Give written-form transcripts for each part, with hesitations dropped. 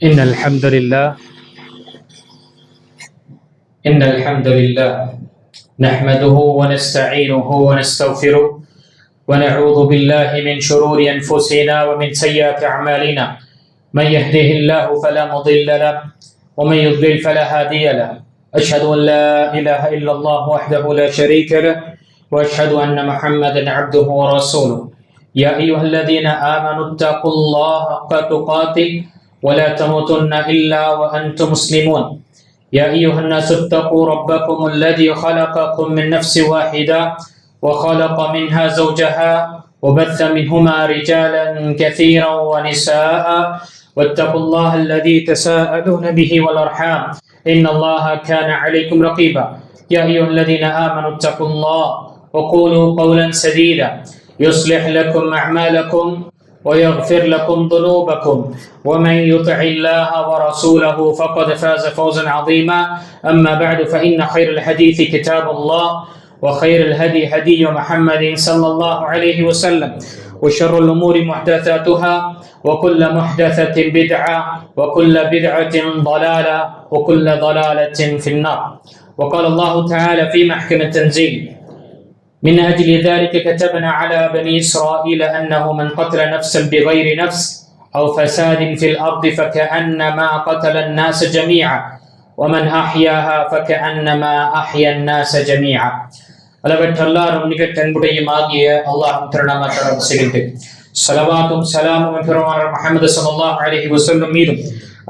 إن الحمد لله نحمده ونستعينه ونستغفره ونعوذ بالله من شرور أنفسنا ومن سيئات أعمالنا. من يهده الله فلا مضل له ومن يضلل فلا هادي له. أشهد أن لا إله إلا الله وحده لا شريك له وأشهد أن محمدا عبده ورسوله. يا أيها الذين آمنوا اتقوا الله حق تقاته ولا تموتن إلا وأنتم مسلمون. يا أيها الناس اتقوا ربكم الذي خلقكم من نفس واحدة وخلق منها زوجها وبث منهما رجالا كثيرا ونساء واتقوا الله الذي تساءلون به والأرحام إن الله كان عليكم رقيبا. يا أيها الذين آمنوا اتقوا الله وقولوا قولا سديدا يصلح لكم أعمالكم ويغفر لكم ذنوبكم ومن يطع الله ورسوله فقد فاز فوزا عظيما. أما بعد فإن خير الحديث كتاب الله وخير الهدي هدي محمد صلى الله عليه وسلم وشر الأمور محدثاتها وكل محدثة بدعة وكل بدعة ضلالة وكل ضلالة في النار. وقال الله تعالى في محكم التنزيل: من أجل ذلك كتبنا على بني إسرائيل أنه من قتل نفسا بغير نفس أو فساد في الأرض فكأنما قتل الناس جميعا ومن أحياها فكأنما أحيا الناس جميعا. அளவற்ற அல்லாஹ்வும் நிகர் அன்புடையமாகிய அல்லாஹ்வின் திருநாமத்தால் செய்கின்றேன். ஸலவாத்தும் ஸலாமும் பெருமானார் முஹம்மது ஸல்லல்லாஹு அலைஹி வஸல்லம் மீதும்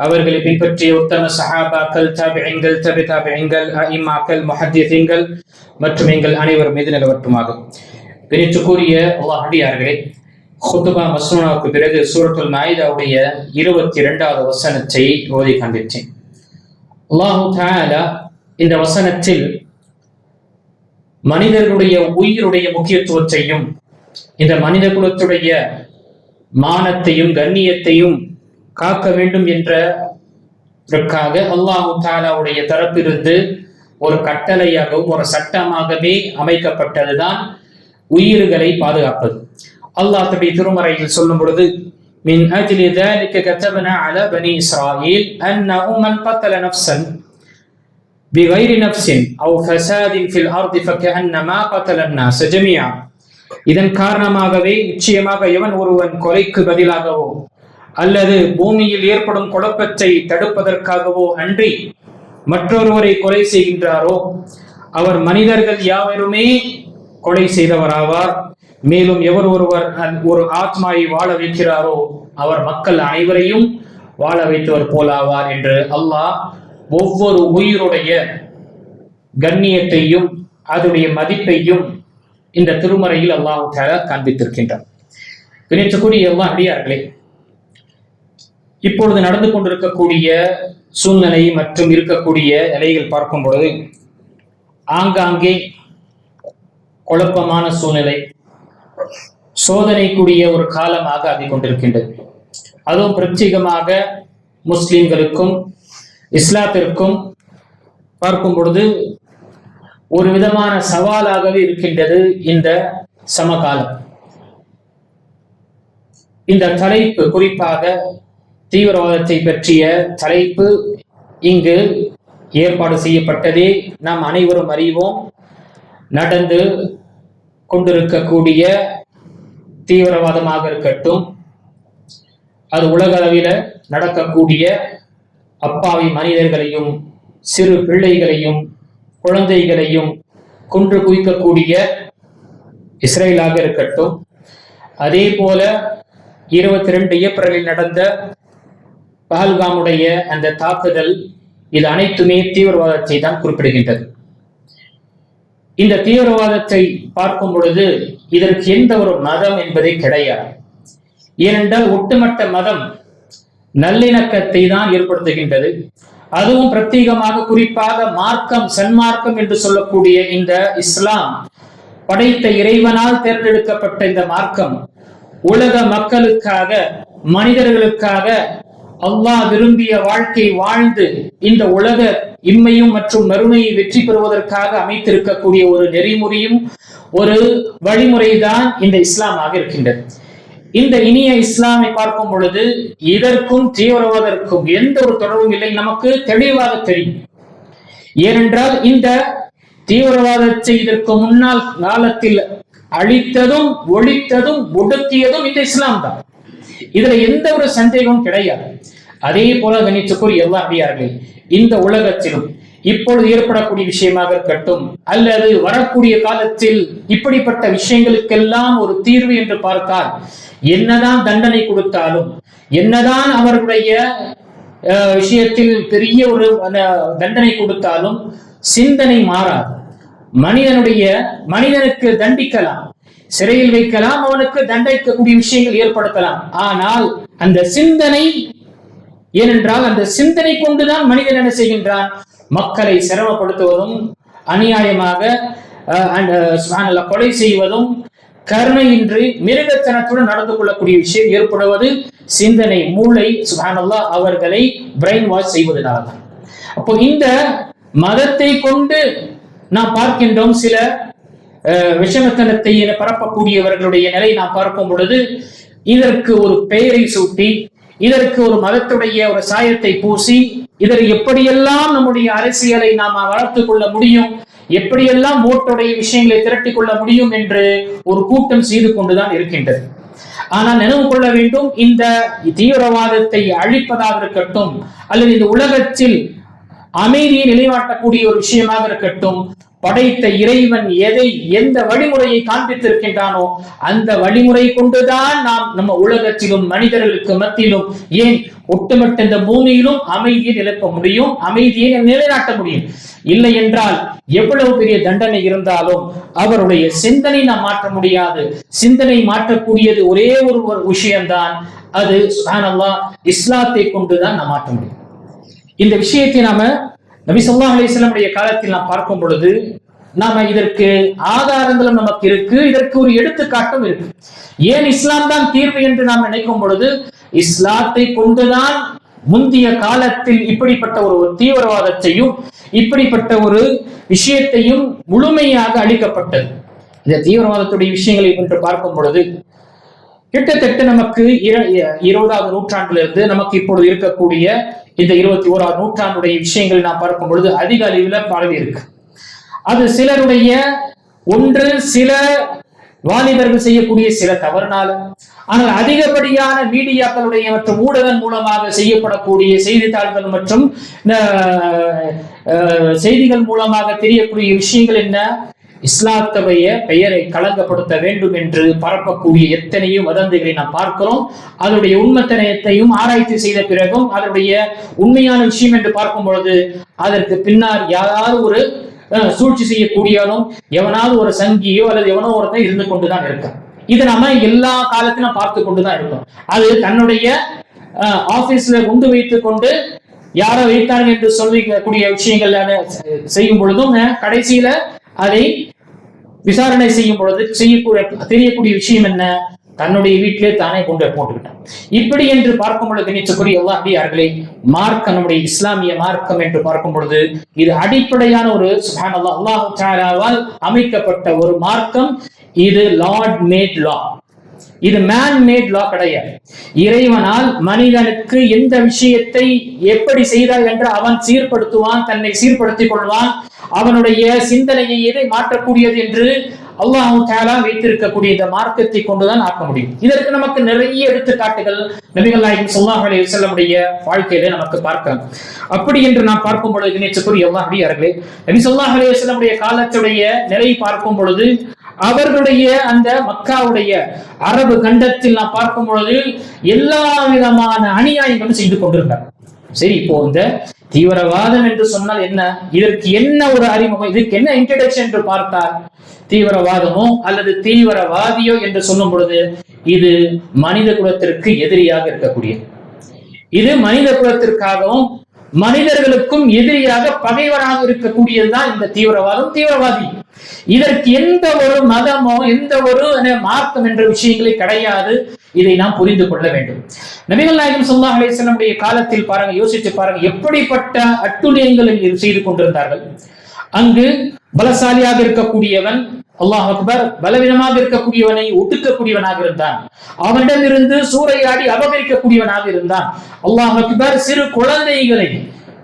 அவர்களை பின்பற்றிய உத்தம சஹாபாக்கள், தாபிஈன்கள், தபி தாபிஈன்கள், அஇம்மாக்கள், முஹத்திஸீன்கள் மற்றும் எங்கள் அனைவரும் மீது நிலவட்டுமாக. கணித்துக்குரிய அல்லாஹ் அடியார்களே, ஹுத்பா மஸ்னூனாவுக்கு பிறகு சூரத்துல் மாயிதாவுடைய 22வது வசனத்தை ஓதி காண்பித்தேன். அல்லாஹு தஆலா இந்த வசனத்தில் மனிதர்களுடைய உயிருடைய முக்கியத்துவத்தையும் இந்த மனித குலத்துடைய மானத்தையும் கண்ணியத்தையும் காக்க வேண்டும் என்றதற்காக அல்லாஹு தஆலாவுடைய தரப்பிலிருந்து ஒரு கட்டளையாகவும் ஒரு சட்டமாகவே அமைக்கப்பட்டதுதான் உயிர்களை பாதுகாப்பது. அல்லாஹ் தன்னுடைய திருமறையில் சொல்லும் பொழுது, மின் அஜ்லி ذلك كتبنا على بني إسرائيل أنه من قتل نفسا بغير نفس أو فساد في الأرض فكأنما قتل الناس جميعا. இதன் காரணமாகவே நிச்சயமாக எவன் ஒருவன் கொலைக்கு பதிலாகவோ அல்லது பூமியில் ஏற்படும் குழப்பத்தை தடுப்பதற்காகவோ அன்றி மற்றொருவரை கொலை செய்கின்றாரோ அவர் மனிதர்கள் யாவருமே கொலை செய்தவராவார். மேலும் எவர் ஒருவர் ஒரு ஆத்மாவை வாழ வைக்கிறாரோ அவர் மக்கள் அனைவரையும் வாழ வைத்தவர் போலாவார் என்று அல்லாஹ் ஒவ்வொரு உயிருடைய கண்ணியத்தையும் அதனுடைய மதிப்பையும் இந்த திருமறையில் அல்லாஹ் தஆலா காண்பித்திருக்கின்றார். கணித்துக்குரிய அல்லாஹ் அடியார்களே, இப்பொழுது நடந்து கொண்டிருக்கக்கூடிய சூழ்நிலை மற்றும் இருக்கக்கூடிய நிலைகள் பார்க்கும் பொழுது ஆங்காங்கே குழப்பமான சூழ்நிலை, சோதனைக்குரிய ஒரு காலமாக ஆகிக் கொண்டிருக்கின்றது. அதுவும் பிரத்யேகமாக முஸ்லிம்களுக்கும் இஸ்லாத்திற்கும் பார்க்கும் பொழுது ஒரு விதமான சவாலாகவே இருக்கின்றது இந்த சமகாலம். இந்த தலைப்பு, குறிப்பாக தீவிரவாதத்தை பற்றிய தலைப்பு இங்கு ஏற்பாடு செய்யப்பட்டதே நாம் அனைவரும் அறிவோம். நடந்து கொண்டிருக்கக்கூடிய தீவிரவாதமாக இருக்கட்டும், அது உலக அளவில் நடக்கக்கூடிய அப்பாவி மனிதர்களையும் சிறு பிள்ளைகளையும் குழந்தைகளையும் கொன்று குவிக்கக்கூடிய இஸ்ரேலாக இருக்கட்டும், அதே போல 22 ஏப்ரலில் நடந்த பஹல்காமுடைய அந்த தாக்குதல், இது அனைத்துமே தீவிரவாதத்தை தான் குறிப்பிடுகின்றது. இந்த தீவிரவாதத்தை பார்க்கும் பொழுது இதற்கு எந்த ஒரு மதம் என்பதே கிடையாது. ஏனென்றால் ஒட்டுமொத்த மதம் நல்லிணக்கத்தை தான் ஏற்படுத்துகின்றது. அதுவும் பிரத்யேகமாக குறிப்பாக மார்க்கம், சன்மார்க்கம் என்று சொல்லக்கூடிய இந்த இஸ்லாம், படைத்த இறைவனால் தேர்ந்தெடுக்கப்பட்ட இந்த மார்க்கம் உலக மக்களுக்காக, மனிதர்களுக்காக அல்லாஹ் விரும்பிய வாழ்க்கை வாழ்ந்து இந்த உலக இம்மையும் மற்றும் மறுமையை வெற்றி பெறுவதற்காக அமைத்திருக்கக்கூடிய ஒரு நெறிமுறையும் ஒரு வழிமுறைதான் இந்த இஸ்லாமாக இருக்கின்றது. இந்த இனிய இஸ்லாமை பார்க்கும் பொழுது இதற்கும் தீவிரவாதத்திற்கும் எந்த ஒரு தொடர்பும் இல்லை, நமக்கு தெளிவாக தெரியும். ஏனென்றால் இந்த தீவிரவாதத்தை இதற்கு முன்னால் காலத்தில் அழித்ததும் ஒழித்ததும் ஒடுக்கியதும் இந்த இஸ்லாம் தான். இதுல எந்த ஒரு சந்தேகமும் கிடையாது. அதே போல கணிச்சுக்குரிய எல்லா அடியார்கள் இந்த உலகத்திலும் இப்பொழுது ஏற்படக்கூடிய விஷயமாக இருக்கட்டும் அல்லது வரக்கூடிய காலத்தில் இப்படிப்பட்ட விஷயங்களுக்கெல்லாம் ஒரு தீர்வு என்று பார்த்தால், என்னதான் தண்டனை கொடுத்தாலும், என்னதான் அவர்களுடைய விஷயத்தில் பெரிய ஒரு தண்டனை கொடுத்தாலும் சிந்தனை மாறாது. மனிதனுக்கு தண்டிக்கலாம், சிறையில் வைக்கலாம், அவனுக்கு தண்டிக்கக்கூடிய விஷயங்கள் ஏற்படுத்தலாம். ஆனால் அந்த சிந்தனை, ஏனென்றால் அந்த சிந்தனை கொண்டுதான் மனிதன் என்ன செய்கின்றான், மக்களை சிரமப்படுத்துவதும் அநியாயமாக கொலை செய்வதும் கருணையின்றி மிருகத்தனத்துடன் நடந்து கொள்ளக்கூடிய விஷயம் ஏற்படுவது சிந்தனை, மூளை சுப்ஹானல்லாஹ் அவர்களை பிரெயின் வாஷ் செய்வதனால்தான். அப்போ இந்த மதத்தை கொண்டு நாம் பார்க்கின்றோம் சில விஷமத்தனத்தை பரப்பக்கூடியவர்களுடைய நிலை நாம் பார்க்கும் பொழுது, இதற்கு ஒரு பெயரை சூட்டி, இதற்கு ஒரு மதத்துடைய ஒரு சாயத்தை பூசி, இதற்கு எப்படியெல்லாம் நம்முடைய அரசியலை நாம் வளர்த்துக் கொள்ள முடியும், எப்படியெல்லாம் ஓட்டுடைய விஷயங்களை திரட்டிக் கொள்ள முடியும் என்று ஒரு கூட்டம் செய்து கொண்டுதான் இருக்கின்றது. ஆனால் நினைவு கொள்ள வேண்டும், இந்த தீவிரவாதத்தை அழிப்பதாக இருக்கட்டும் அல்லது இந்த உலகத்தில் அமைதியை நிலைநாட்டக்கூடிய ஒரு விஷயமாக இருக்கட்டும், படைத்த இறைவன் எந்த வழிமுறையை காண்பித்திருக்கின்றானோ அந்த வழிமுறை கொண்டுதான் நாம் நம்ம உலகத்திலும் மனிதர்களுக்கு மத்தியிலும், ஏன் ஒட்டுமொத்த இந்த பூமியிலும் அமைதியை நிலப்ப முடியும், அமைதியை நிலைநாட்ட முடியும். இல்லை என்றால் எவ்வளவு பெரிய தண்டனை இருந்தாலும் அவருடைய சிந்தனை நாம் மாற்ற முடியாது. சிந்தனை மாற்றக்கூடியது ஒரே ஒரு விஷயம்தான், அது சுப்ஹானல்லாஹ் இஸ்லாத்தை கொண்டுதான் நாம் மாற்ற முடியும். இந்த விஷயத்தை நாம நபி ஸல்லல்லாஹு அலைஹி வஸல்லம் உடைய காலத்தில் நாம் பார்க்கும் பொழுது நாம இதற்கு ஆதாரங்களும் நமக்கு இருக்கு, இதற்கு ஒரு எடுத்துக்காட்டும் இருக்கு. ஏன் இஸ்லாம் தான் தீர்வு என்று நாம் நினைக்கும் பொழுது, இஸ்லாத்தை கொண்டுதான் முந்தைய காலத்தில் இப்படிப்பட்ட ஒரு தீவிரவாதத்தையும் இப்படிப்பட்ட ஒரு விஷயத்தையும் முழுமையாக அளிக்கப்பட்டது. இந்த தீவிரவாதத்துடைய விஷயங்களை என்று பார்க்கும் பொழுது கிட்டத்தட்ட நமக்கு 20வது நூற்றாண்டிலிருந்து நமக்கு இப்பொழுது இருக்கக்கூடிய இந்த 21வது நூற்றாண்டுடைய விஷயங்கள் நாம் பார்க்கும் பொழுது அதிக அளவில் பரவி இருக்கு. அது சிலருடைய சில வாலிபர்கள் செய்யக்கூடிய சில தவறுனால, ஆனால் அதிகப்படியான மீடியாக்களுடைய மற்றும் ஊடகம் மூலமாக செய்யப்படக்கூடிய செய்தித்தாள்கள் மற்றும் செய்திகள் மூலமாக தெரியக்கூடிய விஷயங்கள் என்ன, இஸ்லாத்துடைய பெயரை களங்கப்படுத்த வேண்டும் என்று பரப்பக்கூடிய எத்தனையோ வதந்திகளை நாம் பார்க்கிறோம். அதனுடைய உண்மைத்தனத்தையும் ஆராய்ச்சி செய்த பிறகும் அதனுடைய உண்மையான விஷயம் என்று பார்க்கும் பொழுது அதற்கு பின்னால் யாராவது ஒரு சூழ்ச்சி செய்யக்கூடியவனும் எவனாவது ஒரு சங்கியோ அல்லது எவனோ ஒருத்தன் இருந்து கொண்டுதான் இருக்கான். இது நம்ம எல்லா காலத்திலும் பார்த்து கொண்டுதான் இருக்கோம். அது தன்னுடைய ஆபீஸ்ல குண்டு வைத்துக் கொண்டு யாரோ வைத்தார்கள் என்று சொல்லக்கூடிய விஷயங்கள் செய்யும் பொழுதும் கடைசியில அதை விசாரணை செய்யும் பொழுது தெரியக்கூடிய விஷயம் என்ன, தன்னுடைய வீட்டிலே தானே கொண்டு போட்டுக்கிட்டான். இப்படி என்று பார்க்கும் பொழுது கணிச்சக்கூடிய அல்லாஹ்வியார்களே, மார்க்கம் நம்முடைய இஸ்லாமிய மார்க்கம் என்று பார்க்கும் பொழுது இது அடிப்படையான ஒரு சுப்ஹானல்லாஹ் அல்லாஹ் தஆலாவால் அமைக்கப்பட்ட ஒரு மார்க்கம். இது லார்ட் மேட் லா, இது மேன் மேட் லா கிடையாது. இறைவனால் மனிதனுக்கு எந்த விஷயத்தை எப்படி செய்தார் என்று அவன் சீர்படுத்துவான், தன்னை சீர்படுத்திக் கொள்வான். அவனுடைய சிந்தனையை எதை மாற்றக்கூடியது என்று அல்லாஹ் தஆலா வைத்திருக்கக்கூடிய இந்த மார்க்கத்தை கொண்டுதான் ஆக்க முடியும். இதற்கு நமக்கு நிறைய எடுத்துக்காட்டுகள் நபிகள் நாயகம் ஸல்லல்லாஹு அலைஹி வஸல்லம் உடைய வாழ்க்கையில நமக்கு பார்க்கலாம். அப்படி என்று நாம் பார்க்கும் பொழுது இணைச்சக்கூடிய அல்லாஹ்வியார்களே, நபி ஸல்லல்லாஹு அலைஹி வஸல்லம் உடைய காலத்துடைய நிலை பார்க்கும் பொழுது அவர்களுடைய அந்த மக்காவுடைய அரபு கண்டத்தில் நாம் பார்க்கும் பொழுது எல்லா விதமான அநியாயங்களும் செய்து கொண்டிருந்தார். சரி, இப்போ இந்த தீவிரவாதம் என்று சொன்னால் என்ன, இதற்கு என்ன ஒரு அறிமுகம், இதுக்கு என்ன இன்ட்ரோடக்ஷன் என்று பார்த்தால், தீவிரவாதமோ அல்லது தீவிரவாதியோ என்று சொல்லும் பொழுது இது மனித குலத்திற்கு எதிரியாக இருக்கக்கூடிய, இது மனித குலத்திற்காகவும் மனிதர்களுக்கும் எதிரியாக பகைவராக இருக்கக்கூடியதுதான் இந்த தீவிரவாதம், தீவிரவாதி. இதற்கு எந்த ஒரு மதமோ எந்த ஒரு மார்க்கம் என்ற விஷயங்களே கிடையாது. இதை நாம் புரிந்து கொள்ள வேண்டும். நபிகள் நாயகம் ஸல்லல்லாஹு அலைஹி வஸல்லம் உடைய காலத்தில் பாருங்க, யோசித்து பாருங்க, எப்படிப்பட்ட அட்டுழியங்களை செய்து கொண்டிருந்தார்கள். அங்கு பலசாலியாக இருக்கக்கூடியவன் அல்லாஹ் அக்பர், பலவீனமாக இருக்கக்கூடியவனை ஒடுக்கக்கூடியவனாக இருந்தான். அவனிடமிருந்து சூறையாடி அபகரிக்கக்கூடியவனாக இருந்தான். அல்லாஹ் அக்பர், சிறு குழந்தைகளை,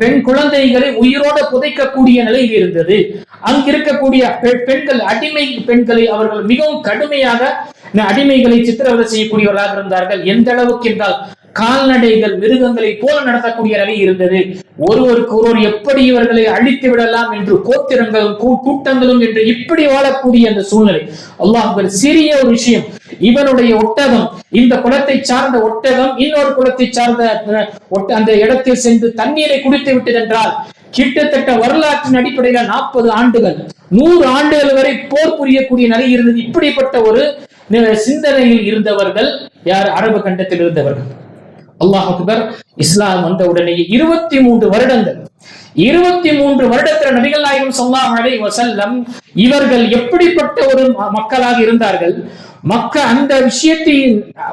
பெண் குழந்தைகளை உயிரோடு புதைக்கக்கூடிய நிலையில் இருந்தது. அங்கிருக்கக்கூடிய பெண்கள், அடிமை பெண்களை அவர்கள் மிகவும் கடுமையாக அடிமைகளை சித்திரவதை செய்யக்கூடியவர்களாக இருந்தார்கள். எந்த அளவுக்கு என்றால் கால்நடைகள், மிருகங்களை போல நடத்தக்கூடிய நிலை இருந்தது. ஒருவருக்கு ஒருவர் எப்படி இவர்களை அழித்து விடலாம் என்று கோத்திரங்களும் கூட்டங்களும் என்று இப்படி வாழக்கூடிய அந்த சூழ்நிலை. அல்லாஹ், சிறிய ஒரு விஷயம், இவனுடைய ஒட்டகம், இந்த குலத்தை சார்ந்த ஒட்டகம் இன்னொரு குலத்தை சார்ந்த அந்த இடத்தில் சென்று தண்ணீரை குடித்து விட்டது என்றால் கிட்டத்தட்ட வரலாற்றின் அடிப்படையில் 40 ஆண்டுகள் 100 ஆண்டுகள் வரை போர் புரியக்கூடிய நிலை இருந்தது. இப்படிப்பட்ட ஒரு சிந்தனையில் இருந்தவர்கள் யார்? அரபு கண்டத்தில் இருந்தவர்கள். அல்லாஹ் அக்பர், இஸ்லாம் வந்த உடனே 23 வருடங்கள், 23 வருடத்தில் நபிகள் நாயகம் ஸல்லல்லாஹு அலைஹி வஸல்லம் இவர்கள் எப்படிப்பட்ட ஒரு மக்களாக இருந்தார்கள்? மக்கள் அந்த விஷயத்தை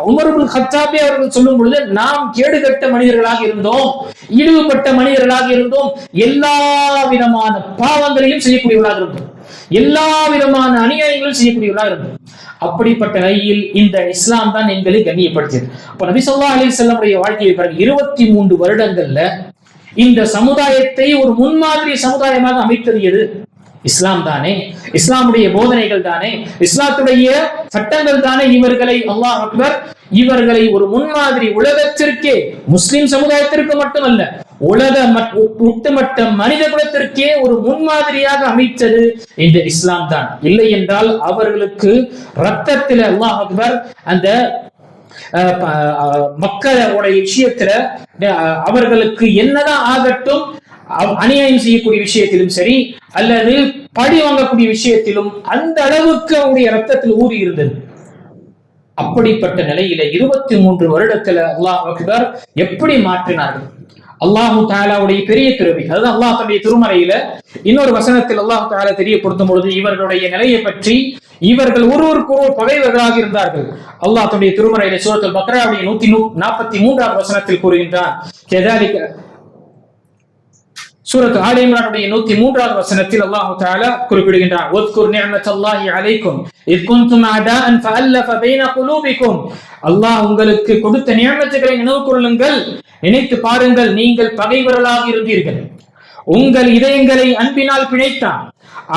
உமர் இப்னு கத்தாபி அவர்கள் சொல்லும் பொழுது, நாம் கேடுகட்ட மனிதர்களாக இருந்தோம், இழிவுபட்ட மனிதர்களாக இருந்தோம், எல்லா விதமான பாவங்களையும் செய்யக்கூடியவர்களாக இருந்தோம், எல்லா விதமான அநியாயங்களும் செய்யக்கூடியவர்களாக இருந்தோம். அப்படிப்பட்ட நிலையில் இந்த இஸ்லாம் தான் எங்களை கண்ணியப்படுத்தியது. அப்ப நபி ஸல்லல்லாஹு அலைஹி வஸல்லம் வாழ்க்கையை பாருங்க, 23 வருடங்கள்ல இந்த சமுதாயத்தை ஒரு முன்மாதிரி சமுதாயமாக அமைத்தது எது? இஸ்லாம் தானே, இஸ்லாமுடைய போதனைகள் தானே, இஸ்லாத்துடைய சட்டங்கள் தானே இவர்களை, அல்லாஹ் அக்பர், இவர்களை ஒரு முன்மாதிரி உலகத்திற்கே, முஸ்லிம் சமுதாயத்திற்கு மட்டுமல்ல, உலக ஒட்டுமொத்த மனித குலத்திற்கே ஒரு முன்மாதிரியாக அமைத்தது இந்த இஸ்லாம் தான். இல்லை என்றால் அவர்களுக்கு ரத்தத்தில், அல்லாஹ் அக்பர், அந்த மக்களுடைய விஷயத்துல அவர்களுக்கு என்னதான் ஆகட்டும், அநியாயம் செய்யக்கூடிய விஷயத்திலும் சரி அல்லது பழி வாங்கக்கூடிய விஷயத்திலும் அந்த அளவுக்கு அவருடைய ரத்தத்தில் ஊறி இருந்தது. அப்படிப்பட்ட நிலையில 23 வருடத்துல அல்லாஹ் அக்பர் எப்படி மாற்றினார்கள்? அல்லாஹு தஆலாவுடைய பெரிய கிருபை. அதுதான் அல்லாஹ் தன்னுடைய திருமறையில இன்னொரு வசனத்தில் அல்லாஹு தஆலா தெரியப்படுத்தும் பொழுது இவர்களுடைய நிலையை பற்றி, இவர்கள் ஒருவருக்கு ஒரு பகைவர்களாக இருந்தார்கள். அல்லாஹ் தன்னுடைய திருமறையில சூரத்துல் பக்ராவுடைய 143வது வசனத்தில் கூறுகின்றான். சூரத் ஆல இம்ரானுடைய 103வது வசனத்தில் அல்லாஹ் தஆலா குறிப்பிடுகின்றான், வஸ்குர் நிஅமத்தல்லாஹி அலைக்கும் இத் குன்தும் அடாஅன் ஃபஅல்லஃப பைன குலூபிக்கும். அல்லாஹ் உங்களுக்கு கொடுத்த நியமத்துகளை நினைவு கொள்ளுங்கள், நினைத்து பாருங்கள், நீங்கள் பகைவர்களாக இருந்தீர்கள், உங்கள் இதயங்களை அன்பினால் பிணைத்தான்,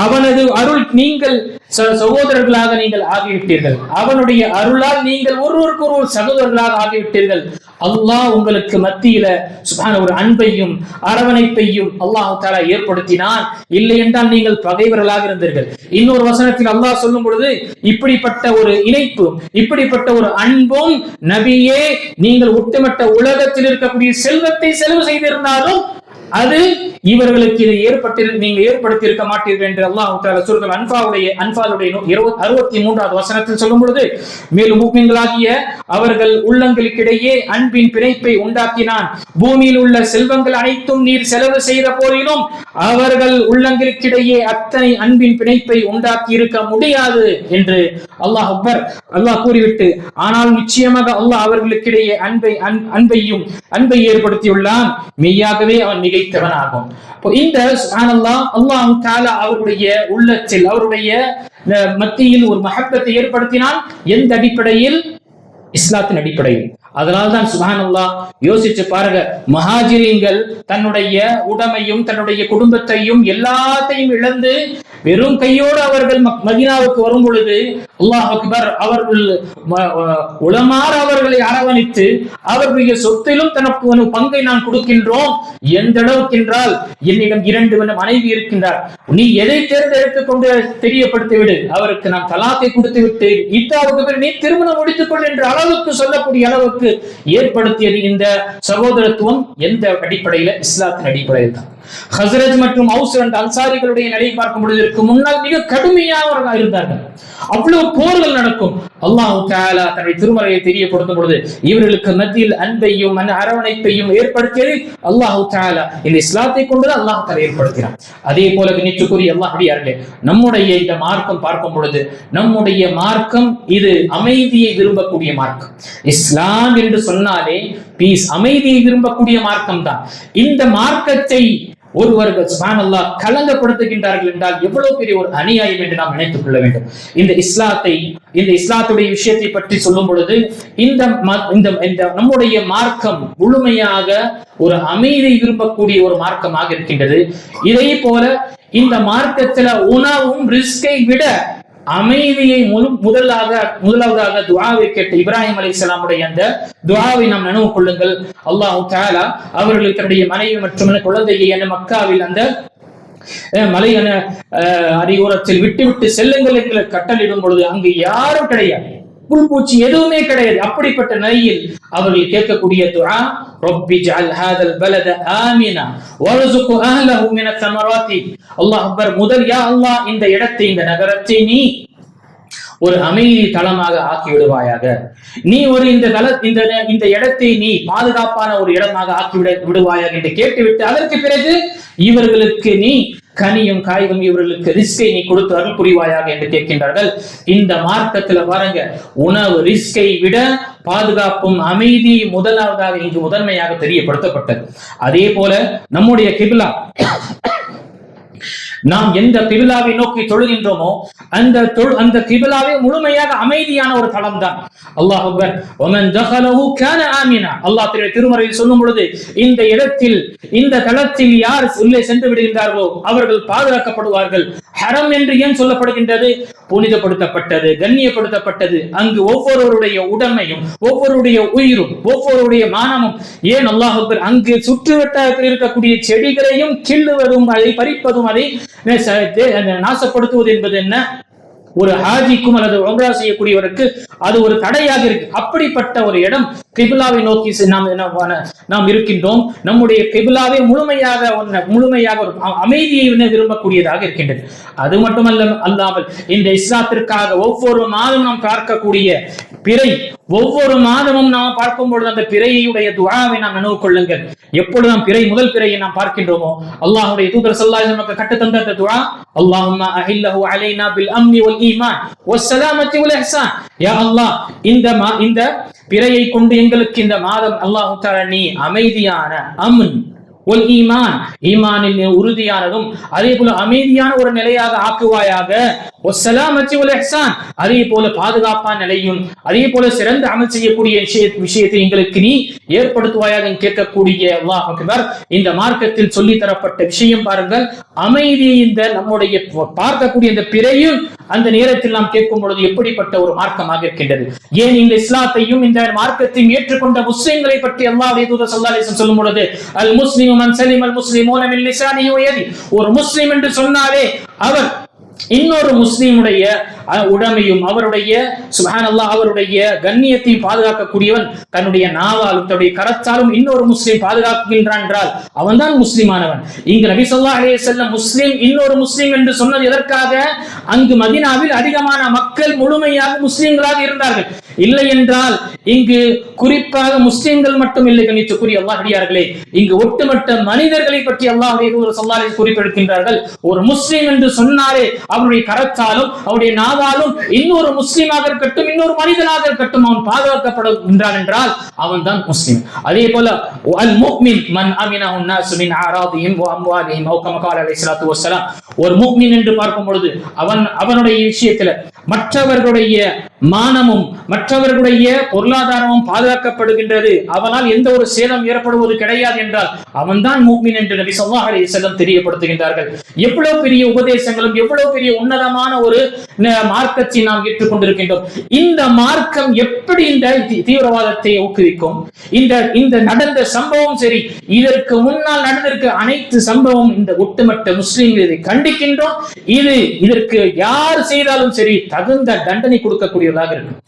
அவனது அருள் நீங்கள் சகோதரர்களாக நீங்கள் ஆகிவிட்டீர்கள், அவனுடைய அருளால் நீங்கள் ஒருவருக்கு ஒரு சகோதரர்களாக ஆகிவிட்டீர்கள். அல்லாஹ் உங்களுக்கு மத்தியில சுப்ஹான ஒரு அன்பையும் அரவணைப்பையும் அல்லாஹ் தஆலா ஏற்படுத்தினான். இல்லை என்றால் நீங்கள் பகைவர்களாக இருந்தீர்கள். இன்னொரு வசனத்தில் அல்லாஹ் சொல்லும் பொழுது, இப்படிப்பட்ட ஒரு இணைப்பும் இப்படிப்பட்ட ஒரு அன்பும், நபியே, நீங்கள் ஒட்டுமொத்த உலகத்தில் இருக்கக்கூடிய செல்வத்தை செலவு செய்திருந்தாலும் அது இவர்களுக்கு இதை நீங்க ஏற்படுத்தி இருக்க மாட்டீர்கள் என்று அல்லாஹ் தஆலா சூரத்துல் அன்ஃபாலுடைய 63வது வசனத்தில் சொல்லும் பொழுது, மேலும் மூமின்களாகிய அவர்கள் உள்ளங்களுக்கிடையே அன்பின் பிணைப்பை உண்டாக்கினான், பூமியில் உள்ள செல்வங்கள் அனைத்தும் நீர் செலவு செய்த போதிலும் அவர்கள் உள்ளங்களுக்கிடையே அத்தனை அன்பின் பிணைப்பை உண்டாக்கி இருக்க முடியாது என்று அல்லாஹ் அக்பர், அல்லாஹ் கூறிவிட்டு, ஆனால் நிச்சயமாக அல்லாஹ் அவர்களுக்கிடையே அன்பை ஏற்படுத்தியுள்ளான், மெய்யாகவே அவன் மிகைத்தவனாகும். இந்த சுப்ஹானல்லாஹ், அல்லாஹ் தஆலா அவருடைய உள்ளத்தில், அவருடைய மத்தியில் ஒரு மஹப்பத்தை ஏற்படுத்தினான். எந்த அடிப்படையில்? இஸ்லாத்தின் அடிப்படையில். அதனால்தான் சுப்ஹானல்லாஹ், யோசிச்சு பாருங்க, முஹாஜிரீன்கள் தன்னுடைய உடைமையும் தன்னுடைய குடும்பத்தையும் எல்லாத்தையும் இழந்து வெறும் கையோடு அவர்கள் மதீனாவுக்கு வரும் பொழுது அல்லாஹ் அக்பர், அவர்கள் உலமார் அவர்களை அரவணைத்து அவர்களுடைய சொத்திலும் தனக்கு ஒரு பங்கை நான் கொடுக்கின்றோம். எந்த அளவுக்கு என்றால், என்னிடம் 2 மனைவி இருக்கின்றார், நீ எதை தேர்ந்தெடுத்துக் கொண்டு தெரியப்படுத்தி விடு, அவருக்கு நான் தலாக்கை கொடுத்து விட்டு இத்தாவுக்கு பிறகு நீ திருமணம் முடித்துக் கொள் என்ற அளவுக்கு சொல்லக்கூடிய அளவுக்கு ஏற்படுத்தியது இந்த சகோதரத்துவம். எந்த அடிப்படையில? இஸ்லாத்தின் அடிப்படையில் தான். ஹஸ்ரஜ் மற்றும் அவுஸ் என்ற அன்சாரிகளுடைய நிலையை பார்க்கும் பொழுது முன்னால் மிக கடுமையாக இருந்தார்கள். அவ்வளவு போர்கள் நடக்கும். அல்லாஹ் தஆலா தன்னுடைய திருமறையை தெரியப்படுத்தும் பொழுது இவர்களுக்கு மத்தியில் அன்பையும் அரவணைப்பையும் ஏற்படுத்தியது அல்லாஹ் தஆலா இந்த இஸ்லாத்தை கொண்டு அல்லாஹ் தஆலா ஏற்படுத்தினார். அதே போல நிச்சயக்குரிய அல்லாஹ்வியார்களே, நம்முடைய இந்த மார்க்கம் பார்க்கும் பொழுது, நம்முடைய மார்க்கம் இது அமைதியை விரும்பக்கூடிய மார்க்கம். இஸ்லாம் என்று சொன்னாலே பீஸ், அமைதியை விரும்பக்கூடிய மார்க்கம் தான். இந்த மார்க்கத்தை ஒருவர்கள் சுப்ஹானல்லாஹ் கலங்கப்படுத்துகின்றார்கள் என்றால் எவ்வளவு பெரிய ஒரு அநியாயம் என்று நாம் நினைத்துக் கொள்ள வேண்டும். இந்த இஸ்லாத்துடைய விஷயத்தை பற்றி சொல்லும் பொழுது இந்த நம்முடைய மார்க்கம் முழுமையாக ஒரு அமைதியை விரும்பக்கூடிய ஒரு மார்க்கமாக இருக்கின்றது. இதே போல இந்த மார்க்கத்துல உணவும் ரிஸ்கை விட அமைதியை முதலாவதாக துஆவை கேட்டு இப்ராஹிம் அலைஹிஸ்ஸலாமுடைய அந்த துஆவை நாம் நினைவு கொள்ளுங்கள். அல்லாஹ் தஆலா அவர்கள் தன்னுடைய மனைவி மற்றும் குழந்தையை அந்த மக்காவில் அந்த மலை அடியோரத்தில் விட்டு செல்லுங்கள் என்று கட்டளையிடும் பொழுது அங்கு யாரும் கிடையாது, புல்பூச்சி எதுவுமே கிடையாது. அப்படிப்பட்ட நிலையில் அவர்கள் கேட்கக்கூடிய துஆ, ரப்பி ஜஅல் ஹாதல் பலத ஆமினா வர்ஸுக் அஹ்லஹு மினத் ஸமராத்தி. அல்லாஹ் அக்பர். முதல் யா அல்லாஹ் இந்த இடத்தை, இந்த நகரத்தை நீ ஒரு அமைதி தளமாக ஆக்கி விடுவாயாக. நீ ஒரு இந்த இடத்தை நீ பாதுகாப்பான ஒரு இடமாக ஆக்கி விடுவாயாக என்று கேட்டுவிட்டு அதற்கு பிறகு இவர்களுக்கு நீ கனியும் காய்கும், இவர்களுக்கு ரிஸ்கை நீ கொடுத்து அருள் புரிவாயாக என்று கேட்கின்றார்கள். இந்த மார்க்கத்துல பாருங்க, உணவு ரிஸ்கை விட பாதுகாப்பும் அமைதி முதலாவதாக இங்கு முதன்மையாக தெரியப்படுத்தப்பட்டது. அதே போல நம்முடைய கிப்லா, நாம் எந்த கிபிலாவை நோக்கி தொழுகின்றோமோ அந்த கிபிலாவே முழுமையாக அமைதியான ஒரு தளம் தான். அல்லாஹ் அக்பர். வமன் தகலஹு கான ஆமினா. அல்லாஹ் திருமறையில் சொல்லும் பொழுது இந்த இடத்தில், இந்த தளத்தில் யார் உள்ளே சென்று விடுகின்றார்களோ அவர்கள் பாதுகாக்கப்படுவார்கள். ஹரம் என்று ஏன் சொல்லப்படுகின்றது? புனிதப்படுத்தப்பட்டது, கண்ணியப்படுத்தப்பட்டது. அங்கு ஒவ்வொருவருடைய உடமையும், ஒவ்வொருடைய உயிரும், ஒவ்வொருடைய மானமும், ஏன் அல்லாஹ் அக்பர், அங்கு சுற்றுவட்டாரத்தில் இருக்கக்கூடிய செடிகளையும் கிள்ளுவதும், அதை பறிப்பதும், அதை நாசப்படுத்துவது என்பது என்ன? ஒரு ஹாஜிக்கும் அல்லது உம்ரா செய்யக்கூடியவருக்கு அது ஒரு தடையாக இருக்கு. அப்படிப்பட்ட ஒரு இடம் கிபிலாவை நோக்கி நாம் இருக்கின்றோம். நம்முடைய கிபிலாவை முழுமையாக ஒரு அமைதியை விரும்பக்கூடியதாக இருக்கின்றது. அது மட்டுமல்லாமல் இந்த இஸ்லாத்திற்காக ஒவ்வொரு மாதமும் நாம் பார்க்கக்கூடிய பிறை, ஒவ்வொரு மாதமும் நாம் பார்க்கும் பொழுது அந்த பிறையுடைய துஆவை நாம் நினைவு கொள்ளுங்கள். எப்பொழுது நாம் முதல் பிறையை நாம் பார்க்கின்றோமோ அல்லாஹ்வுடைய தூதர் ஸல்லல்லாஹு அலைஹி வஸல்லம் நமக்கு கற்றுத்தந்த அந்த துஆ, அல்லாஹும்ம அஹில்லஹு அலைனா பில் அம்னி வல் ஈமான் வஸ்ஸலாமத்தி வல் இஹ்சான். யா அல்லாஹ், இந்த பிறையை கொண்டு எங்களுக்கு இந்த மாதம் அல்லாஹ் தஆலா நீ அமைதியான அம்ன் ஒல் ஈமான், ஈமானில் உறுதியானதும் அதே போல அமைதியான ஒரு நிலையாக ஆக்குவாயாக. அதே போல பாதுகாப்பான நிலையும், அதே போல சிறந்த அமல் செய்யக்கூடிய விஷயத்தை எங்களுக்கு நீ ஏற்படுத்துவாயாக கேட்கக்கூடிய அல்லாஹ் அக்பர். இந்த மார்க்கத்தில் சொல்லி தரப்பட்ட விஷயம் பாருங்கள், அமைதி. இந்த நம்முடைய பார்க்கக்கூடிய இந்த பிறையும் அந்த நேரத்தில் நாம் கேட்கும் பொழுது எப்படிப்பட்ட ஒரு மார்க்கமாக இருக்கின்றது. ஏன் இந்த இஸ்லாத்தையும் இந்த மார்க்கத்தையும் ஏற்றுக்கொண்ட முஸ்லிம்களை பற்றி அல்லாஹ்வுடைய தூதர் ஸல்லல்லாஹு அலைஹி வஸல்லம் சொல்லும் பொழுது, அல் முஸ்லிமு மன் ஸலிமல் முஸ்லிமூன மின் லிசானிஹி வ யதிஹி. ஒரு முஸ்லிம் என்று சொன்னாலே அவர் இன்னொரு முஸ்லிமுடைய உடமையும் அவருடைய சுப்ஹானல்லாஹ் அவருடைய கண்ணியத்தையும் பாதுகாக்கக்கூடியவன். தன்னுடைய நாவாலும் தன்னுடைய கரத்தாலும் இன்னொரு முஸ்லிம் பாதுகாக்கின்றான் என்றால் அவன் தான் முஸ்லிமானவன். இங்கு நபி ஸல்லல்லாஹு அலைஹி வஸல்லம் முஸ்லிம் இன்னொரு முஸ்லிம் என்று சொன்னது எதற்காக? அங்கு மதீனாவில் அதிகமான மக்கள் முழுமையாக முஸ்லிம்களாக இருந்தார்கள். இல்லை என்றால் இங்கு குறிப்பாக முஸ்லிம்கள் மட்டும் இல்லை, கணித்துக்குரிய அல்லாஹ்வியார்களே, இங்கு ஒட்டுமொத்த மனிதர்களை பற்றி அல்லாஹ்வுடைய தூதர் ஸல்லல்லாஹு அலைஹி வஸல்லம் குறிப்பிடுகின்றார்கள். ஒரு முஸ்லிம் என்று சொன்னாலே அவருடைய கரத்தாலும் அவருடைய நாவாலும் இன்னொரு முஸ்லிமாக இருக்கட்டும், இன்னொரு மனிதனாக இருக்கட்டும், அவன் பாதுகாக்கப்படுகின்றான் என்றால் அவன் தான் முஸ்லிம். அதே போல அல் முஃமின் மன் அமினஹு الناس من اعراضهم واموالهم او كما قال عليه الصلاه والسلام. ஒரு முஃமின் என்று பார்க்கும் பொழுது அவனுடைய விஷயத்துல மற்றவர்களுடைய மானமும் மற்றவர்களுடைய பொருளாதாரமும் பாதுகாக்கப்படுகின்றது, அவனால் எந்த ஒரு சேதம் ஏற்படுவது கிடையாது என்றால் அவன் தான் முஃமின் என்று நபி ஸல்லல்லாஹு அலைஹி வஸல்லம் தெரியப்படுத்துகின்றார்கள். எவ்வளவு பெரிய உபதேசங்களும் எவ்வளவு பெரிய உன்னதமான ஒரு மார்க்கத்தை நாம் ஏற்றுக்கொண்டிருக்கின்றோம். இந்த மார்க்கம் எப்படி இந்த தீவிரவாதத்தை ஊக்குவிக்கும்? இந்த நடந்த சம்பவம் சரி, இதற்கு முன்னால் நடந்திருக்க அனைத்து சம்பவம் இந்த ஒட்டுமொத்த முஸ்லிம்கள் இதை கண்டிக்கின்றோம். இதற்கு யார் செய்தாலும் சரி தகுந்த தண்டனை கொடுக்கக்கூடியதாக இருக்கும்.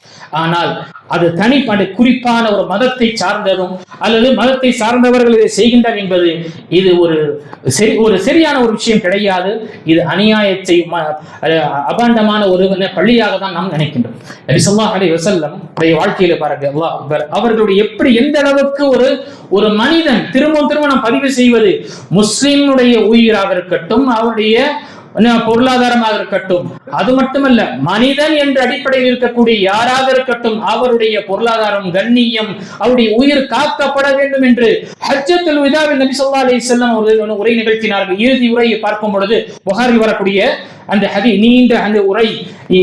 ஆனால் அது தனிப்பட்ட குறிப்பான ஒரு மதத்தை சார்ந்ததும் அல்லது மதத்தை சார்ந்தவர்கள் இதை செய்கின்றனர் என்பது இது ஒரு சரியான ஒரு விஷயம் கிடையாது. இது அநியாயத்தை அபாண்டமான ஒரு பள்ளியாக தான் நாம் நினைக்கின்றோம். நபி ஸல்லல்லாஹு அலைஹி வஸல்லம் வாழ்க்கையில பாருங்க, அல்லாஹ் அக்பர், அவர்களுடைய எப்படி எந்த அளவுக்கு ஒரு மனிதன் திரும்ப நாம் பதிவு செய்வது, முஸ்லிமுடைய உயிராக இருக்கட்டும், அவருடைய பொருளாதாரமாக இருக்கட்டும், அது மட்டுமல்ல மனிதன் என்ற அடிப்படையில் இருக்கக்கூடிய யாராக இருக்கட்டும், அவருடைய பொருளாதாரம், கண்ணியம், அவருடைய உயிர் காக்கப்பட வேண்டும் என்று ஹஜ்ஜத்துல் விதாவில் நபி ஸல்லல்லாஹு அலைஹி வஸல்லம் அவர்கள் உரை நிகழ்த்தினார்கள். இறுதி உரையை பார்க்கும் பொழுது புகாரில் வரக்கூடிய அந்த நீண்ட அந்த உரை,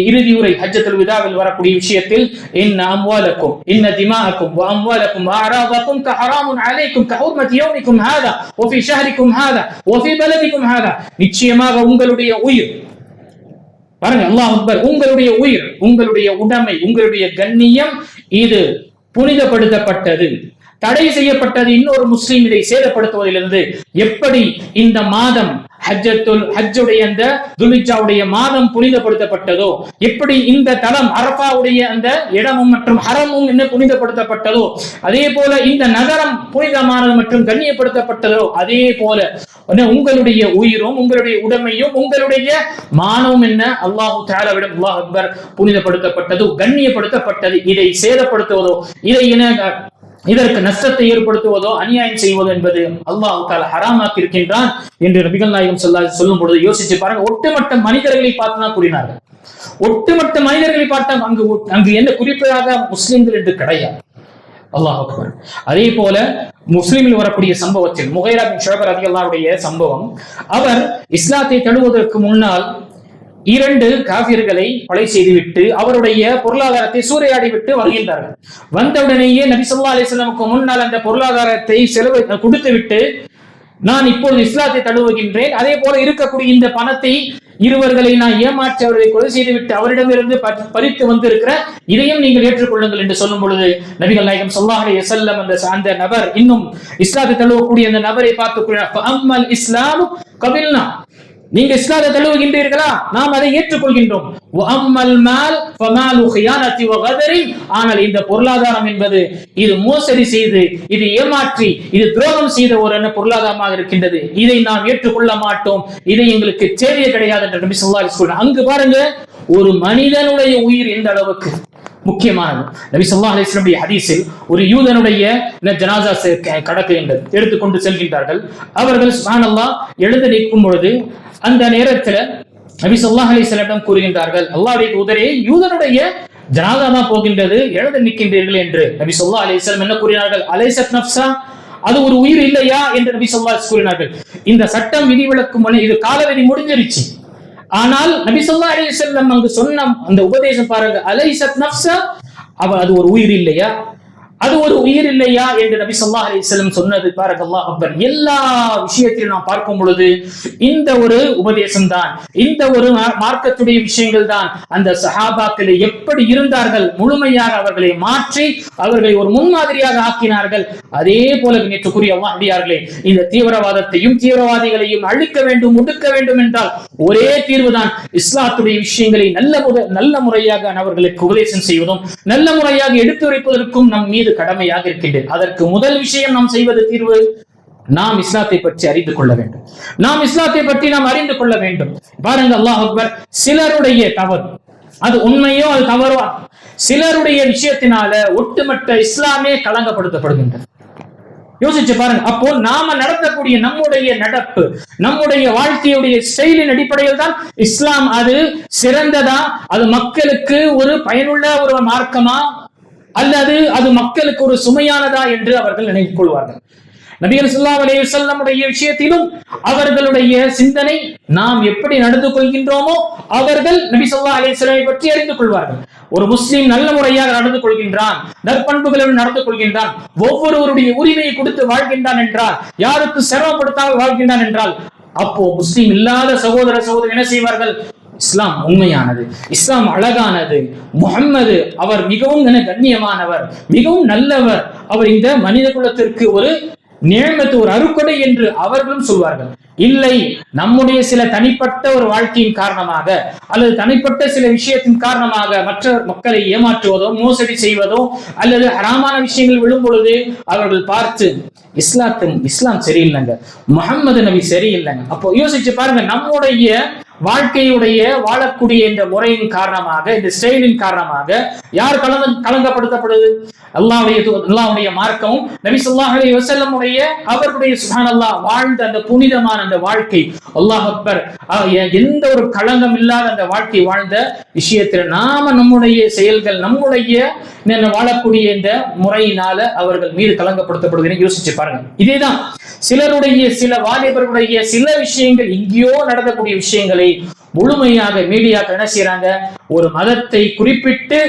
இறுதி உரை ஹஜ்ஜத்துல் விதாவில் வரக்கூடிய விஷயத்தில், இன்ன அம்வாலக்கும் இன்ன திமாஅக்கும் வ அம்வாலக்கும் வ அராதக்கும் கஹராமுன் அலைக்கும் கஹுர்மதி யௌமிக்கும் ஹாதா வ ஃபீ ஷஹரிக்கும் ஹாதா வ ஃபீ பலதிக்கும் ஹாதா, நிச்சயமாக உங்களுடைய உயிர், பாருங்க அல்லாஹ் அக்பர், உங்களுடைய உயிர், உங்களுடைய உடைமை, உங்களுடைய கண்ணியம் இது புனிதப்படுத்தப்பட்டது, தடை செய்யப்பட்டது. இன்னொரு முஸ்லீம் இதை சேதப்படுத்துவதிலிருந்து எப்படி இந்த மாதம் ஹஜ்ஜுடைய அந்த துல்ஹிஜ்ஜாவுடைய மாதம் புனிதப்படுத்தப்பட்டதோ, எப்படி இந்த தலம் அரஃபாவுடைய அந்த இடமும் மற்றும் ஹரமும் என்ன புனிதப்படுத்தப்பட்டதோ, அதே போல இந்த நகரம் புனிதமானது மற்றும் கண்ணியப்படுத்தப்பட்டதோ, அதே போல உங்களுடைய உயிரும் உங்களுடைய உடைமையும் உங்களுடைய மானமும் என்ன அல்லாஹு தஆலாவிடம் அல்லாஹ் அக்பர் புனிதப்படுத்தப்பட்டது, கண்ணியப்படுத்தப்பட்டது. இதை சேதப்படுத்துவதோ, இதை இதற்கு நஷ்டத்தை ஏற்படுத்துவதோ, அநியாயம் செய்வதோ என்பது அல்லாஹ் தஆலா ஹராமாக்கி இருக்கின்றான் என்று நபிகள் நாயகம் ஸல்லல்லாஹு அலைஹி வஸல்லம் சொல்லும் பொழுது யோசிச்சு பாருங்க. ஒட்டுமொத்த மனிதர்களை பார்த்து கூறினார்கள். ஒட்டுமொத்த மனிதர்களை பார்த்தா அங்கு என்ன குறிப்பாக முஸ்லிம்கள் என்று கிடையாது. அல்லாஹ் அக்பர். அதே போல முஸ்லிமில் வரக்கூடிய சம்பவத்தில் முகைரா பின் ஷுஅபா ரலியல்லாஹு அன்ஹுடைய சம்பவம், அவர் இஸ்லாத்தை தழுவுவதற்கு முன்னால் 2 காபிர்களை கொலை செய்துவிட்டு அவருடைய பொருளாதாரத்தை சூறையாடி விட்டு வருகின்றார்கள். வந்தவுடனேயே நபி ஸல்லல்லாஹு அலைஹி வஸல்லம் முன்னால் அந்த பொருளாதாரத்தை செலவு கொடுத்து விட்டு, நான் இப்பொழுது இஸ்லாத்தை தழுவுகின்றேன், அதே போல இருக்கக்கூடிய இந்த பணத்தை இருவர்களை நான் ஏமாற்றி அவர்களை கொலை செய்துவிட்டு அவரிடமிருந்து பறித்து வந்திருக்கிற இதையும் நீங்கள் ஏற்றுக்கொள்ளுங்கள் என்று சொல்லும் பொழுது நபிகள் நாயகம் ஸல்லல்லாஹு அலைஹி வஸல்லம் அந்த நபர், இன்னும் இஸ்லாத்தை தழுவக்கூடிய அந்த நபரை பார்த்து, அம்மல் இஸ்லாமு கபில்னா, நீங்க இஸ்லாத்தை தழுவுகின்றீர்களா, நாம் அதை ஏற்றுக்கொள்கின்றோம். ஆனால் இந்த பொருளாதாரம் என்பது இது மோசடி செய்து, இது ஏமாற்றி, இது துரோகம் செய்த ஒரு பொருளாதாரமாக இருக்கின்றது, இதை நாம் ஏற்றுக்கொள்ள மாட்டோம், இதை எங்களுக்கு தேவையே கிடையாது என்று நபி ஸல்லல்லாஹு அலைஹி வஸல்லம். அங்கு பாருங்க, ஒரு மனிதனுடைய உயிர் எந்த அளவுக்கு முக்கியமானது. நபி ஸல்லல்லாஹு அலைஹி வஸல்லம் ஹதீஸில் ஒரு யூதனுடைய ஜனாஸா கடக்குகின்றது, எடுத்துக்கொண்டு செல்கின்றார்கள். அவர்கள் சுப்ஹானல்லாஹ் எழுந்து நிற்கும் பொழுது அந்த நேரத்தில் நபி ஸல்லல்லாஹு அலைஹி வஸல்லம் கூறுகின்றார்கள், அல்லாஹ்வுடைய தூதரே, யூதனுடைய ஜனாஸா தான் போகின்றது, எழுந்து நிற்கின்றீர்கள் என்று. நபி ஸல்லல்லாஹு அலைஹி வஸல்லம் என்ன கூறினார்கள்? அலைஸத் நஃப்ஸா, அது ஒரு உயிர் இல்லையா என்று நபி ஸல்லல்லாஹு அலைஹி வஸல்லம் கூறினார்கள். இந்த சட்டம் விதிவிலக்கும் இது காலவதி முடிஞ்சிருச்சு. ஆனால் நபி ஸல்லல்லாஹு அலைஹி வஸல்லம் அங்கு சொன்ன அந்த உபதேசம் பாருங்க, அலைஸத் நஃப்ஸா, அது ஒரு உயிர் இல்லையா, அது ஒரு உயிர் இல்லையா என்று நபி ஸல்லல்லாஹு அலைஹி வஸல்லம் சொன்னது பாருங்க. அல்லாஹ் அக்பர். எல்லா விஷயத்திலும் நாம் பார்க்கும் பொழுது இந்த ஒரு உபதேசம் தான், இந்த ஒரு மார்க்கத்துடைய விஷயங்கள் தான் அந்த சஹாபாக்களை எப்படி இருந்தார்கள், முழுமையாக அவர்களை மாற்றி அவர்களை ஒரு முன்மாதிரியாக ஆக்கினார்கள். அதே போல நேற்றுக்குரிய அல்லாஹ்வியார்களே, இந்த தீவிரவாதத்தையும் தீவிரவாதிகளையும் அழிக்க வேண்டும், ஒடுக்க வேண்டும் என்றால் ஒரே தீர்வுதான், இஸ்லாத்துடைய விஷயங்களை நல்ல முறையாக அவர்களுக்கு உபதேசம் செய்வதும் நல்ல முறையாக எடுத்துரைப்பதற்கும் நம் மீது கடமையாக இருக்கின்றது. அதற்கு முதல் விஷயம் நாம் செய்வது தீர்வு, நாம் இஸ்லாத்தை பற்றி அறிந்து கொள்ள வேண்டும். நாம் இஸ்லாத்தை பற்றி நாம் அறிந்து கொள்ள வேண்டும். பாருங்க அல்லாஹ் அக்பர். சிலருடைய தவறு, அது உண்மையோ அது தவறோ, சிலருடைய விஷயத்தினால ஒட்டுமொத்த இஸ்லாமே களங்கப்படுத்தப்படுகின்றது. யோசிச்சு பாருங்க. அப்போ நாம நடத்தக்கூடிய நம்முடைய நடப்பு, நம்முடைய வாழ்க்கையுடைய ஸ்டைலின் அடிப்படையில் தான் இஸ்லாம் அது சிறந்ததா, அது மக்களுக்கு ஒரு பயனுள்ள ஒரு மார்க்கமா, அல்லது அது மக்களுக்கு ஒரு சுமையானதா என்று அவர்கள் நினைத்துக் கொள்வார்கள். நபிகள் ஸல்லல்லாஹு அலைஹி வஸல்லம் விஷயத்திலும் அவர்களுடைய சிந்தனை, நாம் எப்படி நடந்து கொள்கின்றோமோ அவர்கள் நபி ஸல்லல்லாஹு அலைஹி வஸல்லம் பற்றி அறிந்து கொள்வார்கள். ஒரு முஸ்லிம் நல்ல முறையாக நடந்து கொள்கின்றான், நற்பண்புகளுடன் நடந்து கொள்கின்றான், ஒவ்வொருவருடைய உரிமையை கொடுத்து வாழ்கின்றான் என்றால், யாருக்கு சிரமப்படுத்தாமல் வாழ்கின்றான் என்றால், அப்போ முஸ்லிம் இல்லாத சகோதர சகோதரி என்ன செய்வார்கள்? இஸ்லாம் உண்மையானது, இஸ்லாம் அழகானது, முஹம்மது அவர் மிகவும் கண்ணியமானவர், மிகவும் நல்லவர், அவர் இந்த மனித குலத்திற்கு ஒரு நியமத்து, ஒரு அருக்கொடை என்று அவர்களும் சொல்வார்கள். இல்லை, நம்முடைய சில தனிப்பட்ட ஒரு வாழ்க்கையின் காரணமாக அல்லது தனிப்பட்ட சில விஷயத்தின் காரணமாக மற்ற மக்களை ஏமாற்றுவதோ மோசடி செய்வதோ அல்லது ஹராமான விஷயங்கள் விழும் பொழுது அவர்கள் பார்த்து இஸ்லாம் சரியில்லைங்க, முஹம்மது நபி சரியில்லைங்க. அப்போ யோசிச்சு பாருங்க, நம்முடைய வாழ்க்கையுடைய வாழக்கூடிய இந்த முறையின் காரணமாக, இந்த ஸ்டைலின் காரணமாக யார் கலங்கப்படுத்தப்படுது? அல்லாஹ்வுடைய மார்க்கமும் நபி ஸல்லல்லாஹு அலைஹி வஸல்லம் அவர்களுடைய சுப்ஹானல்லாஹ் வாழ்ந்த அந்த புனிதமான அந்த வாழ்க்கை, அல்லாஹ் அக்பர், எந்த ஒரு களங்கம் இல்லாத அந்த வாழ்க்கை வாழ்ந்த விஷயத்தில் நாம நம்முடைய செயல்கள், நம்முடைய வாழக்கூடிய இந்த முறையினால அவர்கள் மீது களங்கப்படுத்தப்படுவதை யோசிச்சு பாருங்க. இதேதான் சிலருடைய, சில வாலிபர்களுடைய சில விஷயங்கள், எங்கேயோ நடக்கக்கூடிய விஷயங்களை முழுமையாக மீடியாக்கள் என்ன செய்யறாங்க, ஒரு மதத்தை குறிப்பிட்டு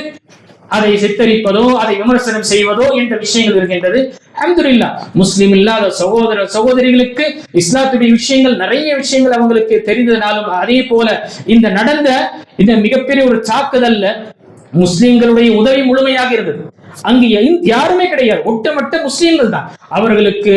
அதை சித்தரிப்பதோ அதை விமர்சனம் செய்வதோ என்ற விஷயங்கள் இருக்கின்றது. அல்ஹம்துலில்லாஹ், முஸ்லிம் இல்லாத சகோதர சகோதரிகளுக்கு இஸ்லாத்துடைய விஷயங்கள், நிறைய விஷயங்கள் அவங்களுக்கு தெரிந்ததுனாலும், அதே போல இந்த நடந்த இந்த மிகப்பெரிய ஒரு தாக்குதல்ல முஸ்லிம்களுடைய உதவி முழுமையாக இருந்தது. அங்கு யாருமே கிடையாது, ஒட்டுமொத்த முஸ்லிம்கள் தான். அவர்களுக்கு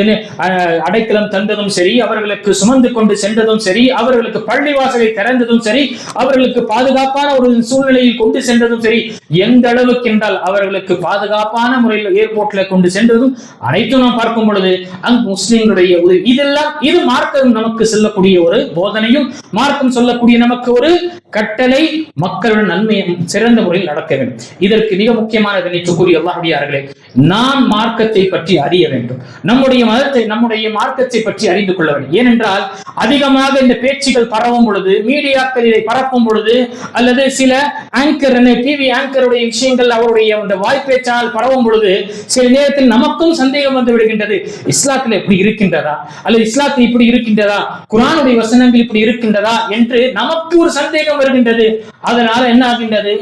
அடைக்கலம் தந்ததும் சரி, அவர்களுக்கு சுமந்து கொண்டு சென்றதும் சரி, அவர்களுக்கு பள்ளிவாசலை திறந்ததும் சரி, அவர்களுக்கு பாதுகாப்பான ஒரு சூழ்நிலையில் கொண்டு சென்றதும் சரி, எந்த அளவுக்கு என்றால் அவர்களுக்கு பாதுகாப்பான முறையில் ஏர்போர்ட்ல கொண்டு சென்றதும் அனைத்தும் நாம் பார்க்கும் பொழுது அங்கு முஸ்லிம்களுடைய உதவி. இதெல்லாம் இது மார்க்கம் நமக்கு சொல்லக்கூடிய ஒரு போதனையும், மார்க்கம் சொல்லக்கூடிய நமக்கு ஒரு கட்டளை, மக்களுடன் நன்மையை சிறந்த முறையில் நடக்க வேண்டும். இதற்கு மிக முக்கியமான கூறிய அல்லாஹ்வியார்களே, நாம் மார்க்கத்தை பற்றி அறிய வேண்டும், நம்முடைய மதத்தை, நம்முடைய மார்க்கத்தை பற்றி அறிந்து கொள்ள வேண்டும். ஏனென்றால் அதிகமாக இந்த பேச்சுகள் பரவும் பொழுது, மீடியாக்கள் இதை பரப்பும் பொழுது, அல்லது சில ஆங்கர், டிவி ஆங்கருடைய விஷயங்கள் அவருடைய அந்த வாய்ப்பேச்சால் பரவும் பொழுது, சில நேரத்தில் நமக்கும் சந்தேகம் வந்து விடுகின்றது, இஸ்லாத்தில் இப்படி இருக்கின்றதா, அல்லது இஸ்லாத்தில் இப்படி இருக்கின்றதா, குர்ஆனுடைய வசனங்கள் இப்படி இருக்கின்றதா என்று நமக்கு ஒரு சந்தேகம் வருகின்றது. அதனால என்ன ஆகின்றது,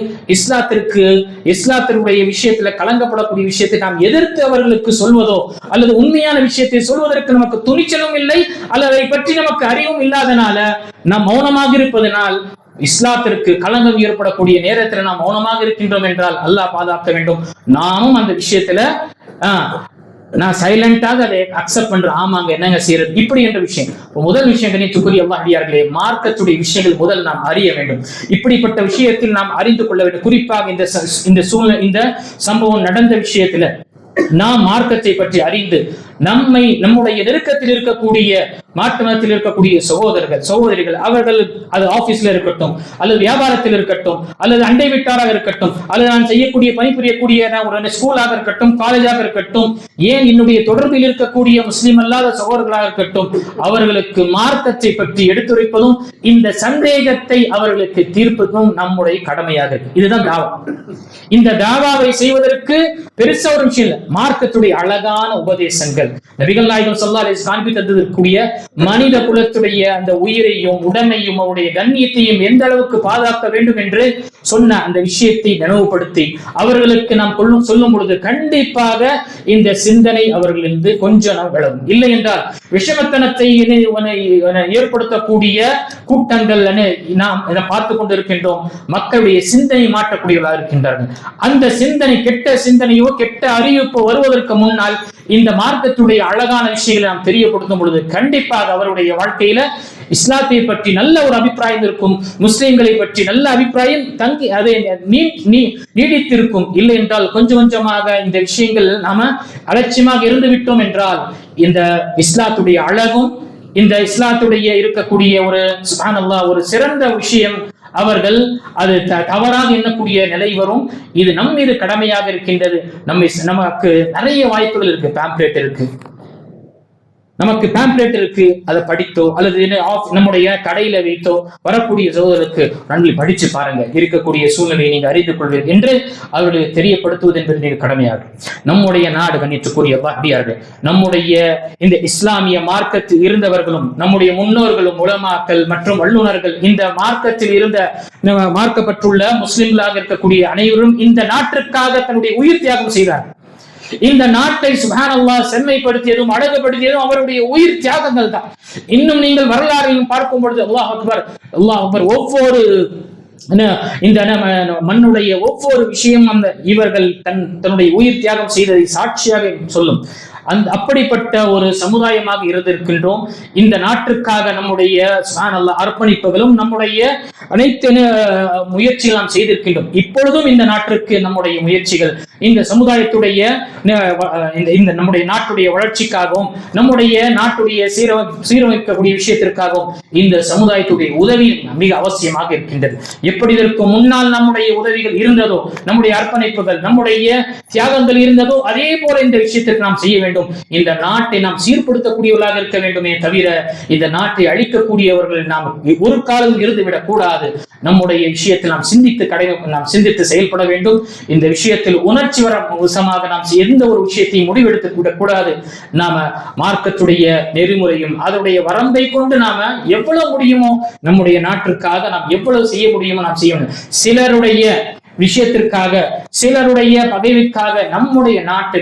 இஸ்லாத்தினுடைய விஷயத்துல கலங்கப்படக்கூடிய விஷயத்தை நாம் எதிர்த்து அவர்களுக்கு சொல்வதோ அல்லது உண்மையான விஷயத்தை சொல்வதற்கு நமக்கு துணிச்சலும் இல்லை, அல்லது அதை பற்றி நமக்கு அறிவும் இல்லாதனால நாம் மௌனமாக இருப்பதனால் இஸ்லாத்திற்கு களங்கம் ஏற்படக்கூடிய நேரத்தில் நாம் மௌனமாக இருக்கின்றோம் என்றால் அல்லாஹ் பாதுகாக்க வேண்டும். நாமும் அந்த விஷயத்துல நான் சைலண்டாக அதை அக்செப்ட் பண்றேன், ஆமாங்க என்னங்க செய்யறது இப்படி என்ற விஷயம். முதல் விஷயம் கணித்துக்குரிய அடியார்களே, மார்க்கத்துடைய விஷயங்கள் முதல் நாம் அறிய வேண்டும். இப்படிப்பட்ட விஷயத்தில் நாம் அறிந்து கொள்ள வேண்டும். குறிப்பாக இந்த சூழ்நிலை, இந்த சம்பவம் நடந்த விஷயத்துல நாம் மார்க்கத்தை பற்றி அறிந்து நம்முடைய நெருக்கத்தில் இருக்கக்கூடிய மாற்று மதத்தில் இருக்கக்கூடிய சகோதரர்கள் சகோதரிகள், அவர்கள் அது ஆபீஸ்ல இருக்கட்டும், அல்லது வியாபாரத்தில் இருக்கட்டும், அல்லது அண்டை வீட்டாராக இருக்கட்டும், அல்லது நான் செய்யக்கூடிய பணிபுரியக்கூடிய ஒரு ஸ்கூலாக இருக்கட்டும், காலேஜாக இருக்கட்டும், ஏன் என்னுடைய தொடர்பில் இருக்கக்கூடிய முஸ்லிம் அல்லாத சகோதரர்களாக இருக்கட்டும், அவர்களுக்கு மார்க்கத்தை பற்றி எடுத்துரைப்பதும் இந்த சந்தேகத்தை அவர்களுக்கு தீர்ப்பதும் நம்முடைய கடமையாக இருக்கு. இதுதான் தாவா. இந்த தாவாவை செய்வதற்கு பெருசா ஒரு விஷயம் இல்லை, மார்க்கத்துடைய அழகான உபதேசங்கள், நபிகள் நாயகம் ஸல்லல்லாஹு அலைஹி வஸல்லம் காண்பித்து தந்திருக்கக்கூடிய மனித குலத்துடைய அந்த உயிரையும் உடமையும் அவருடைய கண்ணியத்தையும் எந்த அளவுக்கு பாதுகாக்க வேண்டும் என்று சொன்ன அந்த விஷயத்தை நினைவுபடுத்தி அவர்களுக்கு நாம் சொல்லும் பொழுது கண்டிப்பாக இந்த சிந்தனை அவர்களிருந்து கொஞ்சம் விலகும். இல்லை என்றால் விஷமத்தனத்தை ஏற்படுத்தக்கூடிய கூட்டங்கள் நாம் பார்த்து கொண்டிருக்கின்றோம். மக்களுடைய சிந்தனை மாற்றக்கூடியவர்களாக இருக்கின்றார்கள். அந்த சிந்தனை, கெட்ட சிந்தனையோ கெட்ட அறிவிப்பு வருவதற்கு முன்னால் இந்த மார்க்கத்துடைய அழகான விஷயங்களை நாம் தெரியப்படுத்தும் பொழுது கண்டிப்பாக அவருடைய வாழ்க்கையில இஸ்லாத்தை பற்றி நல்ல ஒரு அபிப்பிராயம் இருக்கும், முஸ்லிம்களை பற்றி நல்ல அபிப்பிராயம் தங்கி அதை நீடித்திருக்கும். இல்லை என்றால் கொஞ்சம் கொஞ்சமாக இந்த விஷயங்கள் நாம அலட்சியமாக இருந்து விட்டோம் என்றால் இந்த இஸ்லாத்துடைய அழகும், இந்த இஸ்லாத்துடைய இருக்கக்கூடிய ஒரு சுப்ஹானல்லாஹ் ஒரு சிறந்த விஷயம் அவர்கள் அது தவறாக எண்ணக்கூடிய நிலை வரும். இது நம் மீது கடமையாக இருக்கின்றது. நமக்கு நிறைய வாய்ப்புகள் இருக்கு, பேம்ப்ளேட் இருக்கு, நமக்கு பேம்ப்ளேட் இருக்கு, அதை படித்தோ அல்லது நம்முடைய கடையில வைத்தோ வரக்கூடிய சகோதரருக்கு நன்கு படிச்சு பாருங்க, இருக்கக்கூடிய சூழ்நிலையை நீங்க அறிந்து கொள்வீர்கள் என்று அவர்களுக்கு தெரியப்படுத்துவது என்பது நீங்க கடமையாகும். நம்முடைய நாடு கண்ணியத்துக்குரிய அடியார்கள், நம்முடைய இந்த இஸ்லாமிய மார்க்கத்தில் இருந்தவர்களும் நம்முடைய முன்னோர்களும் உலமாக்கள் மற்றும் வல்லுநர்கள் இந்த மார்க்கத்தில் இருந்த மார்க்கப்பட்டுள்ள முஸ்லிம்களாக இருக்கக்கூடிய அனைவரும் இந்த நாட்டிற்காக தன்னுடைய உயிர் தியாகம் செய்தார்கள். இந்த நாட்டை சுப்ஹானல்லாஹ் செம்மைப்படுத்தியதும் அழகுபடுத்தியதும் அவருடைய உயிர் தியாகங்கள் தான். இன்னும் நீங்கள் வரலாறையும் பார்க்கும் பொழுது அல்லாஹ் அக்பர் அல்லாஹ் அக்பர், ஒவ்வொரு இந்த மண்ணுடைய ஒவ்வொரு விஷயம் அந்த இவர்கள் தன்னுடைய உயிர் தியாகம் செய்ததை சாட்சியாக சொல்லும். அப்படிப்பட்ட ஒரு சமுதாயமாக இருந்திருக்கின்றோம். இந்த நாட்டிற்காக நம்முடைய அர்ப்பணிப்புகளும் நம்முடைய அனைத்து முயற்சிகள் நாம் செய்திருக்கின்றோம். இப்பொழுதும் இந்த நாட்டிற்கு நம்முடைய முயற்சிகள் இந்த சமுதாயத்துடைய இந்த நம்முடைய நாட்டுடைய வளர்ச்சிக்காகவும் நம்முடைய நாட்டுடைய சீரமைக்கக்கூடிய விஷயத்திற்காகவும் இந்த சமுதாயத்துடைய உதவி மிக அவசியமாக இருக்கின்றது. எப்படி இதற்கு முன்னால் நம்முடைய உதவிகள் இருந்ததோ, நம்முடைய அர்ப்பணிப்புகள், நம்முடைய தியாகங்கள் இருந்ததோ, அதே போல இந்த விஷயத்திற்கு நாம் செய்ய வேண்டும். வேண்டும். இந்த நாட்டை நாம் சீர்படுத்தக்கூடியவர்களாக இருக்க வேண்டுமே தவிர இந்த நாட்டை அழிக்கக்கூடியவர்கள் நாம் ஒரு காலம் இருந்துவிடக் கூடாது. நம்முடைய விஷயத்தில் நாம் சிந்தித்து செயல்பட வேண்டும். இந்த விஷயத்தில் உணர்ச்சி வசமாக நாம் எந்த ஒரு விஷயத்தையும் முடிவெடுத்து விடக்கூடாது. நாம மார்க்கத்துடைய நெறிமுறையும் அதனுடைய வரம்பை கொண்டு நாம எவ்வளவு முடியுமோ நம்முடைய நாட்டிற்காக நாம் எவ்வளவு செய்ய முடியுமோ நாம் செய்யணும். சிலருடைய விஷயத்திற்காக சிலருடைய பதவிக்காக நம்முடைய நாட்டை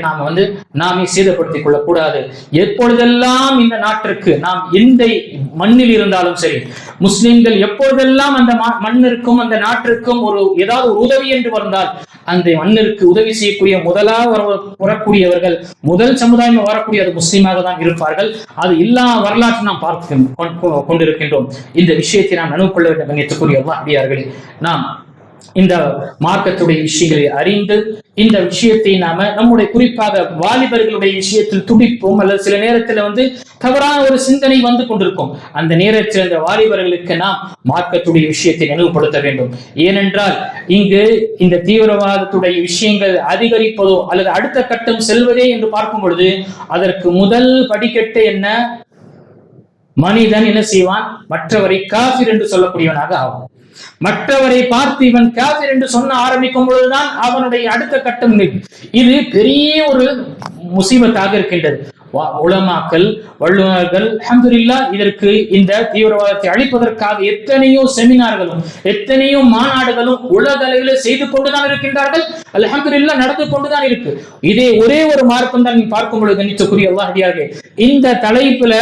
நாமே சேதப்படுத்திக் கொள்ளக்கூடாது. எப்பொழுதெல்லாம் இந்த நாட்டிற்கு நாம் எந்த மண்ணில் இருந்தாலும் சரி, முஸ்லிம்கள் எப்பொழுதெல்லாம் அந்த மண்ணிற்கும் அந்த நாட்டிற்கும் ஏதாவது ஒரு உதவி என்று வந்தால் அந்த மண்ணிற்கு உதவி செய்யக்கூடிய முதலாக வரக்கூடியவர்கள், முதல் சமுதாயம் வரக்கூடிய அது முஸ்லீமாக தான் இருப்பார்கள். அது எல்லா வரலாற்று நாம் பார்த்து கொண்டிருக்கின்றோம். இந்த விஷயத்தை நாம் நினைவு கொள்ள வேண்டும். கண்ணியத்துக்குரிய அடியார்களே, நாம் இந்த மார்க்கத்துடைய விஷயங்களை அறிந்து இந்த விஷயத்தை நம்முடைய குறிப்பாக வாலிபர்களுடைய விஷயத்தில் துடிப்போம், அல்லது சில நேரத்தில் தவறான ஒரு சிந்தனை வந்து கொண்டிருக்கும். அந்த நேரத்தில் அந்த வாலிபர்களுக்கு நாம் மார்க்கத்துடைய விஷயத்தை நினைவுபடுத்த வேண்டும். ஏனென்றால் இங்கு இந்த தீவிரவாதத்துடைய விஷயங்கள் அதிகரிப்பதோ அல்லது அடுத்த கட்டம் செல்வதே என்று பார்க்கும் பொழுது அதற்கு முதல் படிக்கட்டு என்ன? மனிதன் என்ன செய்வான்? மற்றவரை காஃபிர் என்று சொல்லக்கூடியவனாக ஆகும். மற்றவரை பார்த்து இவன் காஃபிர் என்று சொன்ன ஆரம்பிக்கும் பொழுதுதான் அவனுடைய அடுத்த கட்டம். இது பெரிய ஒரு முசீபத்தாக இருக்கின்றது. உலமாக்கள், வல்லுநர்கள் அல்ஹம்துலில்லாஹ் இதற்கு இந்த தீவிரவாதத்தை அழிப்பதற்காக எத்தனையோ செமினார்களும் எத்தனையோ மாநாடுகளும் உலக அளவில் செய்து கொண்டுதான் இருக்கின்றார்கள். அல்ஹம்துலில்லாஹ் நடந்து கொண்டுதான் இருக்கு. இதே ஒரே ஒரு மார்க்கம் தான் பார்க்கும் பொழுது கணித்துக்குரிய அல்லாஹ்டியார்களே, இந்த தலைப்புல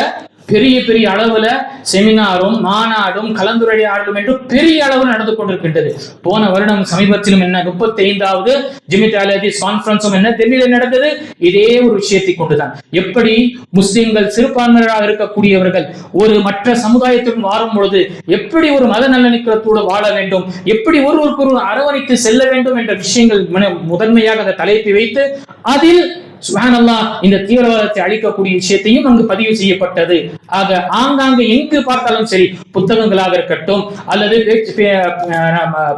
பெரிய பெரிய அளவுல செமினாரும் மாநாடும் கலந்துரையாடலும் என்று பெரிய அளவில் நடந்து கொண்டிருக்கின்றது. போன வருடம் சமீபத்திலும் என்ன 35வது ஜிமித் அல்-ஹதீஸ் கான்ஃபரன்ஸும் என்ன டெல்லியில் நடந்தது. இதே ஒரு விஷயத்தை கொண்டுதான். எப்படி முஸ்லிம்கள் சிறுபான்மையினராக இருக்கக்கூடியவர்கள் ஒரு மற்ற சமுதாயத்துடன் வாழும் பொழுது எப்படி ஒரு மத நல்லிணக்கத்தோடு வாழ வேண்டும், எப்படி ஒருவருக்கு அரவணைத்து செல்ல வேண்டும் என்ற விஷயங்கள் முதன்மையாக அந்த தலைப்பை வைத்து அதில் சுப்ஹானல்லாஹ் இந்த தீவிரவாதத்தை அழிக்கக்கூடிய விஷயத்தையும் அங்கு பதிவு செய்யப்பட்டது. ஆக ஆங்காங்கு எங்கு பார்த்தாலும் சரி, புத்தகங்களாக இருக்கட்டும் அல்லது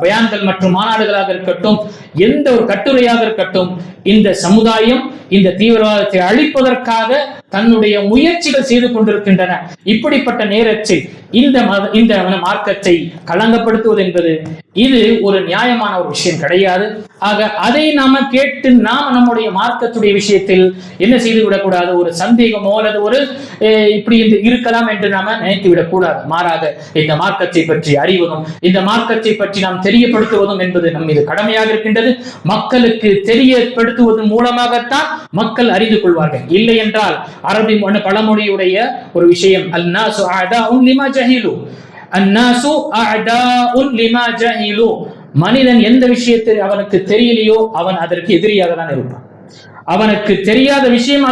பயான்கள் மற்றும் மாநாடுகளாக இருக்கட்டும், எந்த ஒரு கட்டுரையாக இருக்கட்டும், இந்த சமுதாயம் இந்த தீவிரவாதத்தை அழிப்பதற்காக தன்னுடைய முயற்சிகள் செய்து கொண்டிருக்கின்றன. இப்படிப்பட்ட நேரத்தில் இந்த மார்க்கத்தை களங்கப்படுத்துவது என்பது இது ஒரு நியாயமான ஒரு விஷயம் கிடையாது. ஆக அதை நாம கேட்டு நம்முடைய மார்க்கத்துடைய விஷயத்தில் என்ன செய்து விடக்கூடாது, ஒரு சந்தேகமோ அல்லது ஒரு இப்படி இருக்கலாம் என்று நாம நினைத்து விடக்கூடாது. மாறாக இந்த மார்க்கத்தை பற்றி அறிவதும் இந்த மார்க்கத்தை பற்றி நாம் தெரியப்படுத்துவதும் என்பது நம் மீது கடமையாக இருக்கின்றது. மக்களுக்கு தெரியப்படுத்துவதன் மூலமாகத்தான் மக்கள் அறிந்து கொள்வார்கள். இல்லை என்றால் அரபி பழமொழியுடைய ஒரு விஷயம், அன்னாசு அஅதாஉன் லிமா ஜஹிலு, அன்னாசு அஅதாஉன் லிமா ஜஹிலு, மனிதன் எந்த விஷயத்தை அவனுக்கு தெரியலையோ அவன் அதற்கு எதிரியாக தான் இருப்பான். அவனுக்கு தெரியாத விஷயம்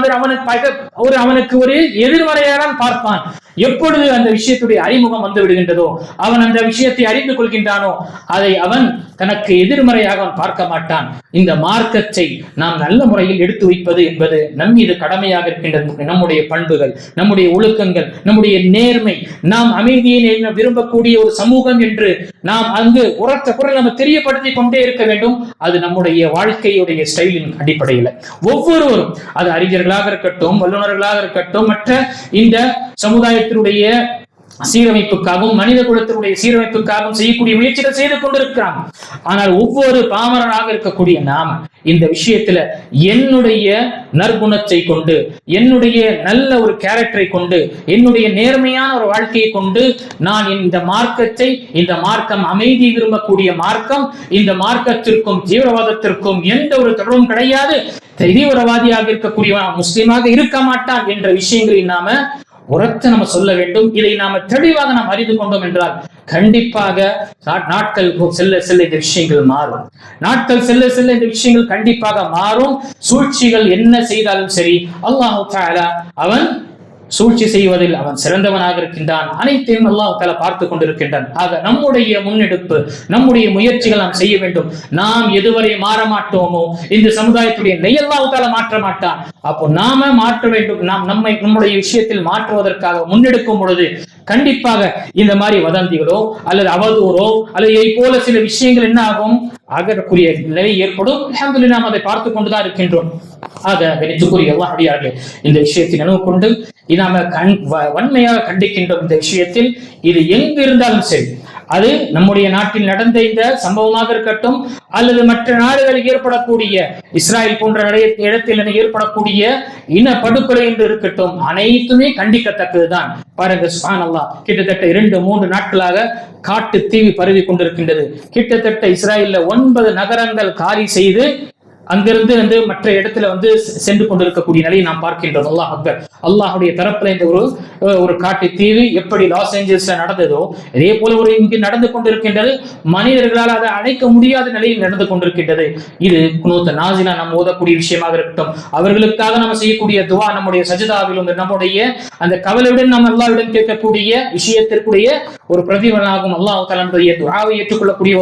அவனுக்கு ஒரு எதிர்மறையாக தான் பார்ப்பான். எப்பொழுது அந்த விஷயத்துடைய அறிமுகம் வந்து விடுகின்றதோ, அவன் அந்த விஷயத்தை அறிந்து கொள்கின்றானோ, அதை அவன் தனக்கு எதிர்மறையாக பார்க்க மாட்டான். இந்த மார்க்கத்தை நாம் நல்ல முறையில் எடுத்து வைப்பது என்பது நம் மீது கடமையாக இருக்கின்றது. நம்முடைய பண்புகள், நம்முடைய ஒழுக்கங்கள், நம்முடைய நேர்மை, நாம் அமைதியை விரும்பக்கூடிய ஒரு சமூகம் என்று நாம் அங்கு உரத்த குரல் நம்ம தெரியப்படுத்தி கொண்டே இருக்க வேண்டும். அது நம்முடைய வாழ்க்கையுடைய ஸ்டைலின் அடிப்படையில் ஒவ்வொருவரும், அது அறிஞர்களாக இருக்கட்டும், வல்லுநர்களாக இருக்கட்டும், மற்ற இந்த சமுதாயத்தினுடைய சீரமைப்புக்காகவும் மனித குலத்தினுடைய சீரமைப்புக்காகவும் செய்யக்கூடிய முயற்சிகள் செய்து கொண்டிருக்கிறாங்க. ஆனால் ஒவ்வொரு பாமரனாக இருக்கக்கூடிய நாம இந்த விஷயத்துல என்னுடைய நற்குணத்தை கொண்டு, என்னுடைய நல்ல ஒரு கேரக்டரை கொண்டு, என்னுடைய நேர்மையான ஒரு வாழ்க்கையை கொண்டு நான் இந்த மார்க்கத்தை, இந்த மார்க்கம் அமைதி விரும்பக்கூடிய மார்க்கம், இந்த மார்க்கத்திற்கும் தீவிரவாதத்திற்கும் எந்த ஒரு தொடர்பும் கிடையாது, தீவிரவாதியாக இருக்கக்கூடிய முஸ்லிமாக இருக்க மாட்டான் என்ற விஷயங்களில் நாம உரத்த நம்ம சொல்ல வேண்டும். இதை நாம தெளிவாக நாம் அறிந்து கொண்டோம் என்றால் கண்டிப்பாக நாட்கள் செல்ல செல்ல இந்த விஷயங்கள் மாறும். நாட்கள் செல்ல செல்ல இந்த விஷயங்கள் கண்டிப்பாக மாறும். சூழ்ச்சிகள் என்ன செய்தாலும் சரி, அல்லாஹ் தஆலா அவன் சூழ்ச்சி செய்வதில் அவன் சிறந்தவனாக இருக்கின்றான். அனைத்தையும் அல்லாஹ் தஆலா பார்த்து கொண்டிருக்கின்றான். ஆக நம்முடைய முன்னெடுப்பு, நம்முடைய முயற்சிகள் நாம் செய்ய வேண்டும். நாம் எதுவரை மாற மாட்டோமோ இந்த சமுதாயத்துடைய நெய் அல்லாஹ் தஆலா மாற்ற மாட்டான். அப்போ நாம மாற்ற வேண்டும். நாம் நம்முடைய விஷயத்தில் மாற்றுவதற்காக முன்னெடுக்கும் பொழுது கண்டிப்பாக இந்த மாதிரி வதந்திகளோ அல்லது அவதூறோ அல்லது இதை போல சில விஷயங்கள் என்ன ஆகும், அகரக்கூடிய நிலை ஏற்படும். அல்ஹம்துலில்லாஹ் நாம் அதை பார்த்து கொண்டுதான் இருக்கின்றோம். ஆக கணித்துக்குரிய அல்லாஹ்வியார்களே, இந்த விஷயத்தை நினைவு கொண்டு நாம வன்மையாக கண்டிக்கின்ற இந்த விஷயத்தில் இது எங்கு இருந்தாலும் சரி, அது நம்முடைய நாட்டில் நடந்த இந்த சம்பவமாக இருக்கட்டும், அல்லது மற்ற நாடுகளில் ஏற்படக்கூடிய இஸ்ராயல் போன்ற இடத்தில் ஏற்படக்கூடிய இன படுகொலை என்று இருக்கட்டும், அனைத்துமே கண்டிக்கத்தக்கதுதான். பாருங்க, சுப்ஹானல்லாஹ், கிட்டத்தட்ட 2-3 நாட்களாக காட்டு தீவி பரவி கொண்டிருக்கின்றது. கிட்டத்தட்ட இஸ்ராயல்ல 9 நகரங்கள் காலி செய்து அங்கிருந்து மற்ற இடத்துல சென்று கொண்டிருக்கக்கூடிய நிலையை நாம் பார்க்கின்றோம். அல்லாஹ் அக்பர். அல்லாஹுடைய தரப்புல இந்த ஒரு காட்டு தீவு எப்படி லாஸ் ஏஞ்சல்ஸ்ல நடந்ததோ இதே போல இங்கு நடந்து கொண்டிருக்கின்றது. மனிதர்களால் அதை அழைக்க முடியாத நிலையில் நடந்து கொண்டிருக்கின்றது. இது குனூத் நாஸிலா நாம் ஓதக்கூடிய விஷயமாக இருக்கட்டும், அவர்களுக்காக நாம் செய்யக்கூடிய துவா, நம்முடைய சஜிதாவிலும் நம்முடைய அந்த கவலையுடன் நாம் அல்லாஹ்விடம் கேட்கக்கூடிய விஷயத்திற்குரிய ஒரு பிரதிபலனாகும். அல்லாஹ் தஆலாவுடைய துஆவை ஏற்றுக்கொள்ளக்கூடிய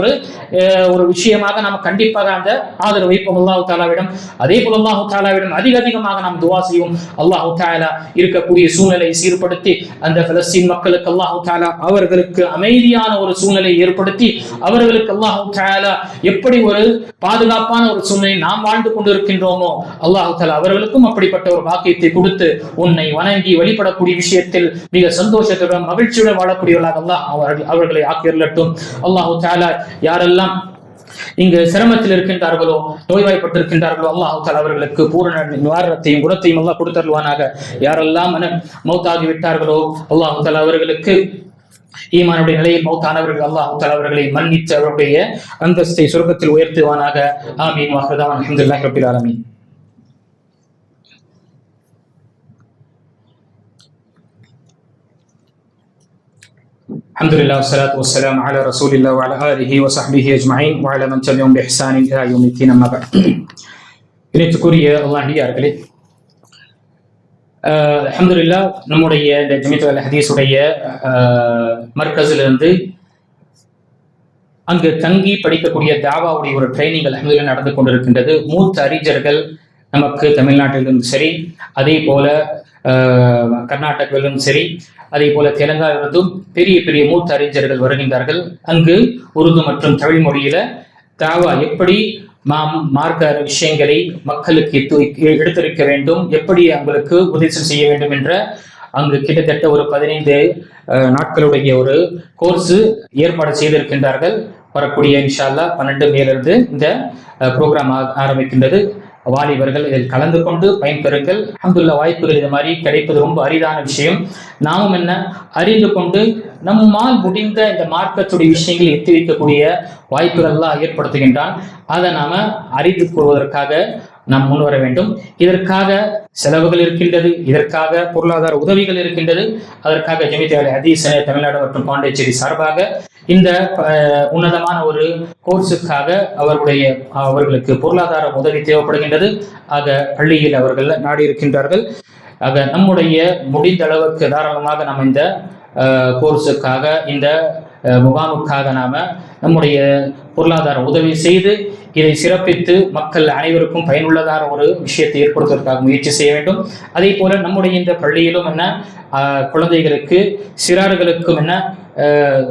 ஒரு விஷயமாக நாம் கண்டிப்பாக அந்த ஆதரவு வைப்போம் அல்லாஹ் தஆலாவிடம். அதே போல அல்லாஹ் தஆலாவிடம் அதிகமாக நாம் துஆ செய்வோம். அல்லாஹ் தஆலா இருக்கக்கூடிய சூழ்நிலையை சீர்படுத்தி அந்த பலஸ்தீன் மக்களுக்கு அல்லாஹ் தஆலா அவர்களுக்கு அமைதியான ஒரு சூழ்நிலையை ஏற்படுத்தி அவர்களுக்கு அல்லாஹ் தஆலா எப்படி ஒரு பாதுகாப்பான ஒரு சூழ்நிலை நாம் வாழ்ந்து கொண்டிருக்கின்றோமோ அல்லாஹ் தஆலா அவர்களுக்கும் அப்படிப்பட்ட ஒரு பாக்கியத்தை கொடுத்து உன்னை வணங்கி வழிபடக்கூடிய விஷயத்தில் மிக சந்தோஷத்துடன் மகிழ்ச்சியுடன் வாழக்கூடியவர்களாக அல்லாஹ் அவர்களை ஆக்கியருளட்டும். அல்லாஹ் தஆலா யாரெல்லாம் இங்கு சிரமத்தில் இருக்கின்றார்களோ, நோய்வாய்ப்பட்டிருக்கின்றார்களோ, அல்லாஹ் தஆலா அவர்களுக்கு பூரண நிவாரணத்தையும் குணத்தையும் அல்லாஹ் கொடுத்தருள்வானாக. யாரெல்லாம் மௌத்தாகி விட்டார்களோ அல்லாஹ் தஆலா அவர்களுக்கு ஈமானுடைய நிலையில் மௌத்தானவர்கள் அல்லாஹ் தஆலா அவர்களை மன்னித்து அவருடைய அந்தஸ்தை சொர்க்கத்தில் உயர்த்துவானாக. ஆமீன். வாஹிர் அல்ஹம்துலில்லாஹி ரப்பில் ஆலமீன். அல்ஹம்துலில்லாஹ் வஸ்ஸலாத்து வஸ்ஸலாமு அலா ரசூலில்லாஹ் வ அலா ஆலிஹி வ ஸஹ்பிஹி அஜ்மஈன் வ அலா மன் தபிஅஹும் பி இஹ்சானின் இலா யௌமித்தீன். அம்மா பஅத். இணைத்துக்குரிய அல்லாஹ்வியார்களே, அல்ஹம்துலில்லாஹ் நம்முடைய இந்த ஜமீஅத் அல் ஹதீஸுடைய மர்கஸிலிருந்து அங்கு தங்கி படிக்கக்கூடிய தாவாவுடைய ஒரு ட்ரைனிங் அல்ஹம்துலில்லாஹ் நடந்து கொண்டிருக்கின்றது. மூத்த அறிஞர்கள் நமக்கு தமிழ்நாட்டிலிருந்து சரி, அதே போல கர்நாடகாவிலும் சரி, அதே போல தெலுங்கானாவிலிருந்தும் பெரிய மூத்த அறிஞர்கள் வருகின்றார்கள். அங்கு உருது மற்றும் தமிழ் மொழியில தாவா எப்படி மார்க்க விஷயங்களை மக்களுக்கு எடுத்திருக்க வேண்டும், எப்படி அவங்களுக்கு உபதேசம் செய்ய வேண்டும் என்ற அங்கு கிட்டத்தட்ட ஒரு 15 நாட்களுடைய ஒரு கோர்ஸ் ஏற்பாடு செய்திருக்கின்றார்கள். வரக்கூடிய இன்ஷா அல்லாஹ் 12 மேலிருந்து இந்த ப்ரோக்ராம் ஆரம்பிக்கின்றது. வாலிபர்கள் இதில் கலந்து கொண்டு பயன்பெறுங்கள். அல்ஹம்துலில்லாஹ், வாய்ப்புகள் இது மாதிரி கிடைப்பது ரொம்ப அரிதான விஷயம். நாமும் அறிந்து கொண்டு நம்மால் முடிந்த இந்த மார்க்கத்துடைய விஷயங்களை எத்தி வைக்கக்கூடிய வாய்ப்புகள்லாம் ஏற்படுத்துகின்றான். அதை நாம அறிந்து கொள்வதற்காக நாம் முன்வர வேண்டும். இதற்காக செலவுகள் இருக்கின்றது, இதற்காக பொருளாதார உதவிகள் இருக்கின்றது. அதற்காக ஜமீஅத் அல் ஹதீஸ் தமிழ்நாடு மற்றும் பாண்டிச்சேரி சார்பாக இந்த உன்னதமான ஒரு கோர்ஸுக்காக அவர்களுக்கு பொருளாதார உதவி தேவைப்படுகின்றது. ஆக பள்ளியில் அவர்கள் நாடி இருக்கின்றார்கள். ஆக நம்முடைய முடிந்த அளவுக்கு தாராளமாக நாம் இந்த கோர்ஸுக்காக, இந்த முகாமுக்காக நாம நம்முடைய பொருளாதார உதவி செய்து இதை சிறப்பித்து மக்கள் அனைவருக்கும் பயனுள்ளதான ஒரு விஷயத்தை ஏற்படுத்துவதற்காக முயற்சி செய்ய வேண்டும். அதே போல நம்முடைய இந்த பள்ளியிலும் குழந்தைகளுக்கு சிறார்களுக்கும்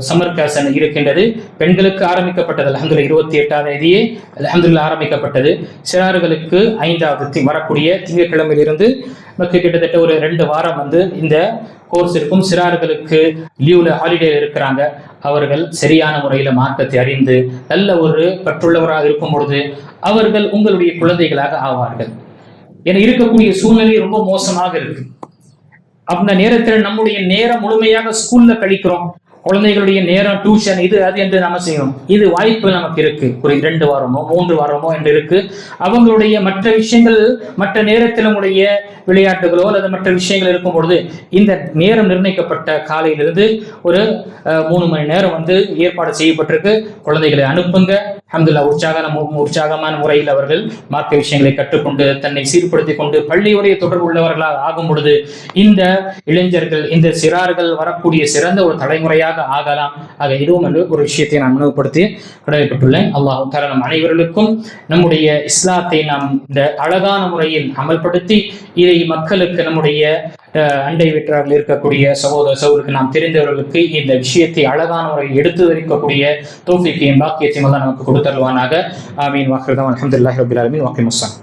சம்மர் கிளாஸ் இருக்கின்றது. பெண்களுக்கு ஆரம்பிக்கப்பட்டது அல்ஹம்துலில்லாஹ் 28ஆம் தேதியே அல்ஹம்துலில்லாஹ் ஆரம்பிக்கப்பட்டது. சிறார்களுக்கு 5வது வரக்கூடிய திங்கட்கிழமையிலிருந்து கிட்டத்தட்ட ஒரு 2 வாரம் இந்த கோர்ஸ் இருக்கும். சிறார்களுக்கு லீவ்ல ஹாலிடே இருக்கிறாங்க. அவர்கள் சரியான முறையில் மார்க்கத்தை அறிந்து நல்ல ஒரு கற்றுள்ளவராக இருக்கும் பொழுது அவர்கள் உங்களுடைய குழந்தைகளாக ஆவார்கள். என இருக்கக்கூடிய சூழ்நிலை ரொம்ப மோசமாக இருக்கு. அந்த நேரத்தில் நம்முடைய நேரம் முழுமையாக ஸ்கூல்ல கழிக்கிறோம். குழந்தைகளுடைய நேரம் டியூஷன் இது அது என்று நம்ம செய்யணும். இது வாய்ப்பு நமக்கு இருக்கு. ஒரு 2 வாரமோ 3 வாரமோ என்று இருக்கு. அவங்களுடைய மற்ற விஷயங்கள் மற்ற நேரத்தில் நம்முடைய விளையாட்டுகளோ அல்லது மற்ற விஷயங்கள் இருக்கும் பொழுது இந்த நேரம் நிர்ணயிக்கப்பட்ட காலையிலிருந்து ஒரு 3 மணி நேரம் ஏற்பாடு செய்யப்பட்டிருக்கு. குழந்தைகளை அனுப்புங்க. அல்ஹம்துலில்லாஹ் உற்சாகமான முறையில் அவர்கள் மார்க்க விஷயங்களை கற்றுக்கொண்டு தன்னை சீர்படுத்திக் கொண்டு பள்ளியுடைய தொடர்பு உள்ளவர்களாக ஆகும் பொழுது இந்த இளைஞர்கள், இந்த சிறார்கள் வரக்கூடிய சிறந்த ஒரு தலைமுறையாக ஆகலாம். ஆக இதுவும் ஒரு விஷயத்தை நான் நினைவுபடுத்தி கடமைப்பட்டுள்ளேன். அல்லாஹ் தஆலா நம் அனைவர்களுக்கும் நம்முடைய இஸ்லாத்தை நாம் இந்த அழகான முறையில் அமல்படுத்தி இதை மக்களுக்கு, நம்முடைய அண்டை வீட்டார்கள் இருக்கக்கூடிய சகோதரருக்கு, நாம் தெரிந்தவர்களுக்கு இந்த விஷயத்தை அழகான முறையில் எடுத்து வைக்கக்கூடிய தௌஃபீக்கையும் பாக்கியத்தையும் நமக்கு கொடுத்தருவானாக. ஆமீன். வாஹிர் தஅவானா அல்ஹம்துலில்லாஹி ரப்பில் ஆலமீன். வாக்கிம் அஸ்ஸலாம்.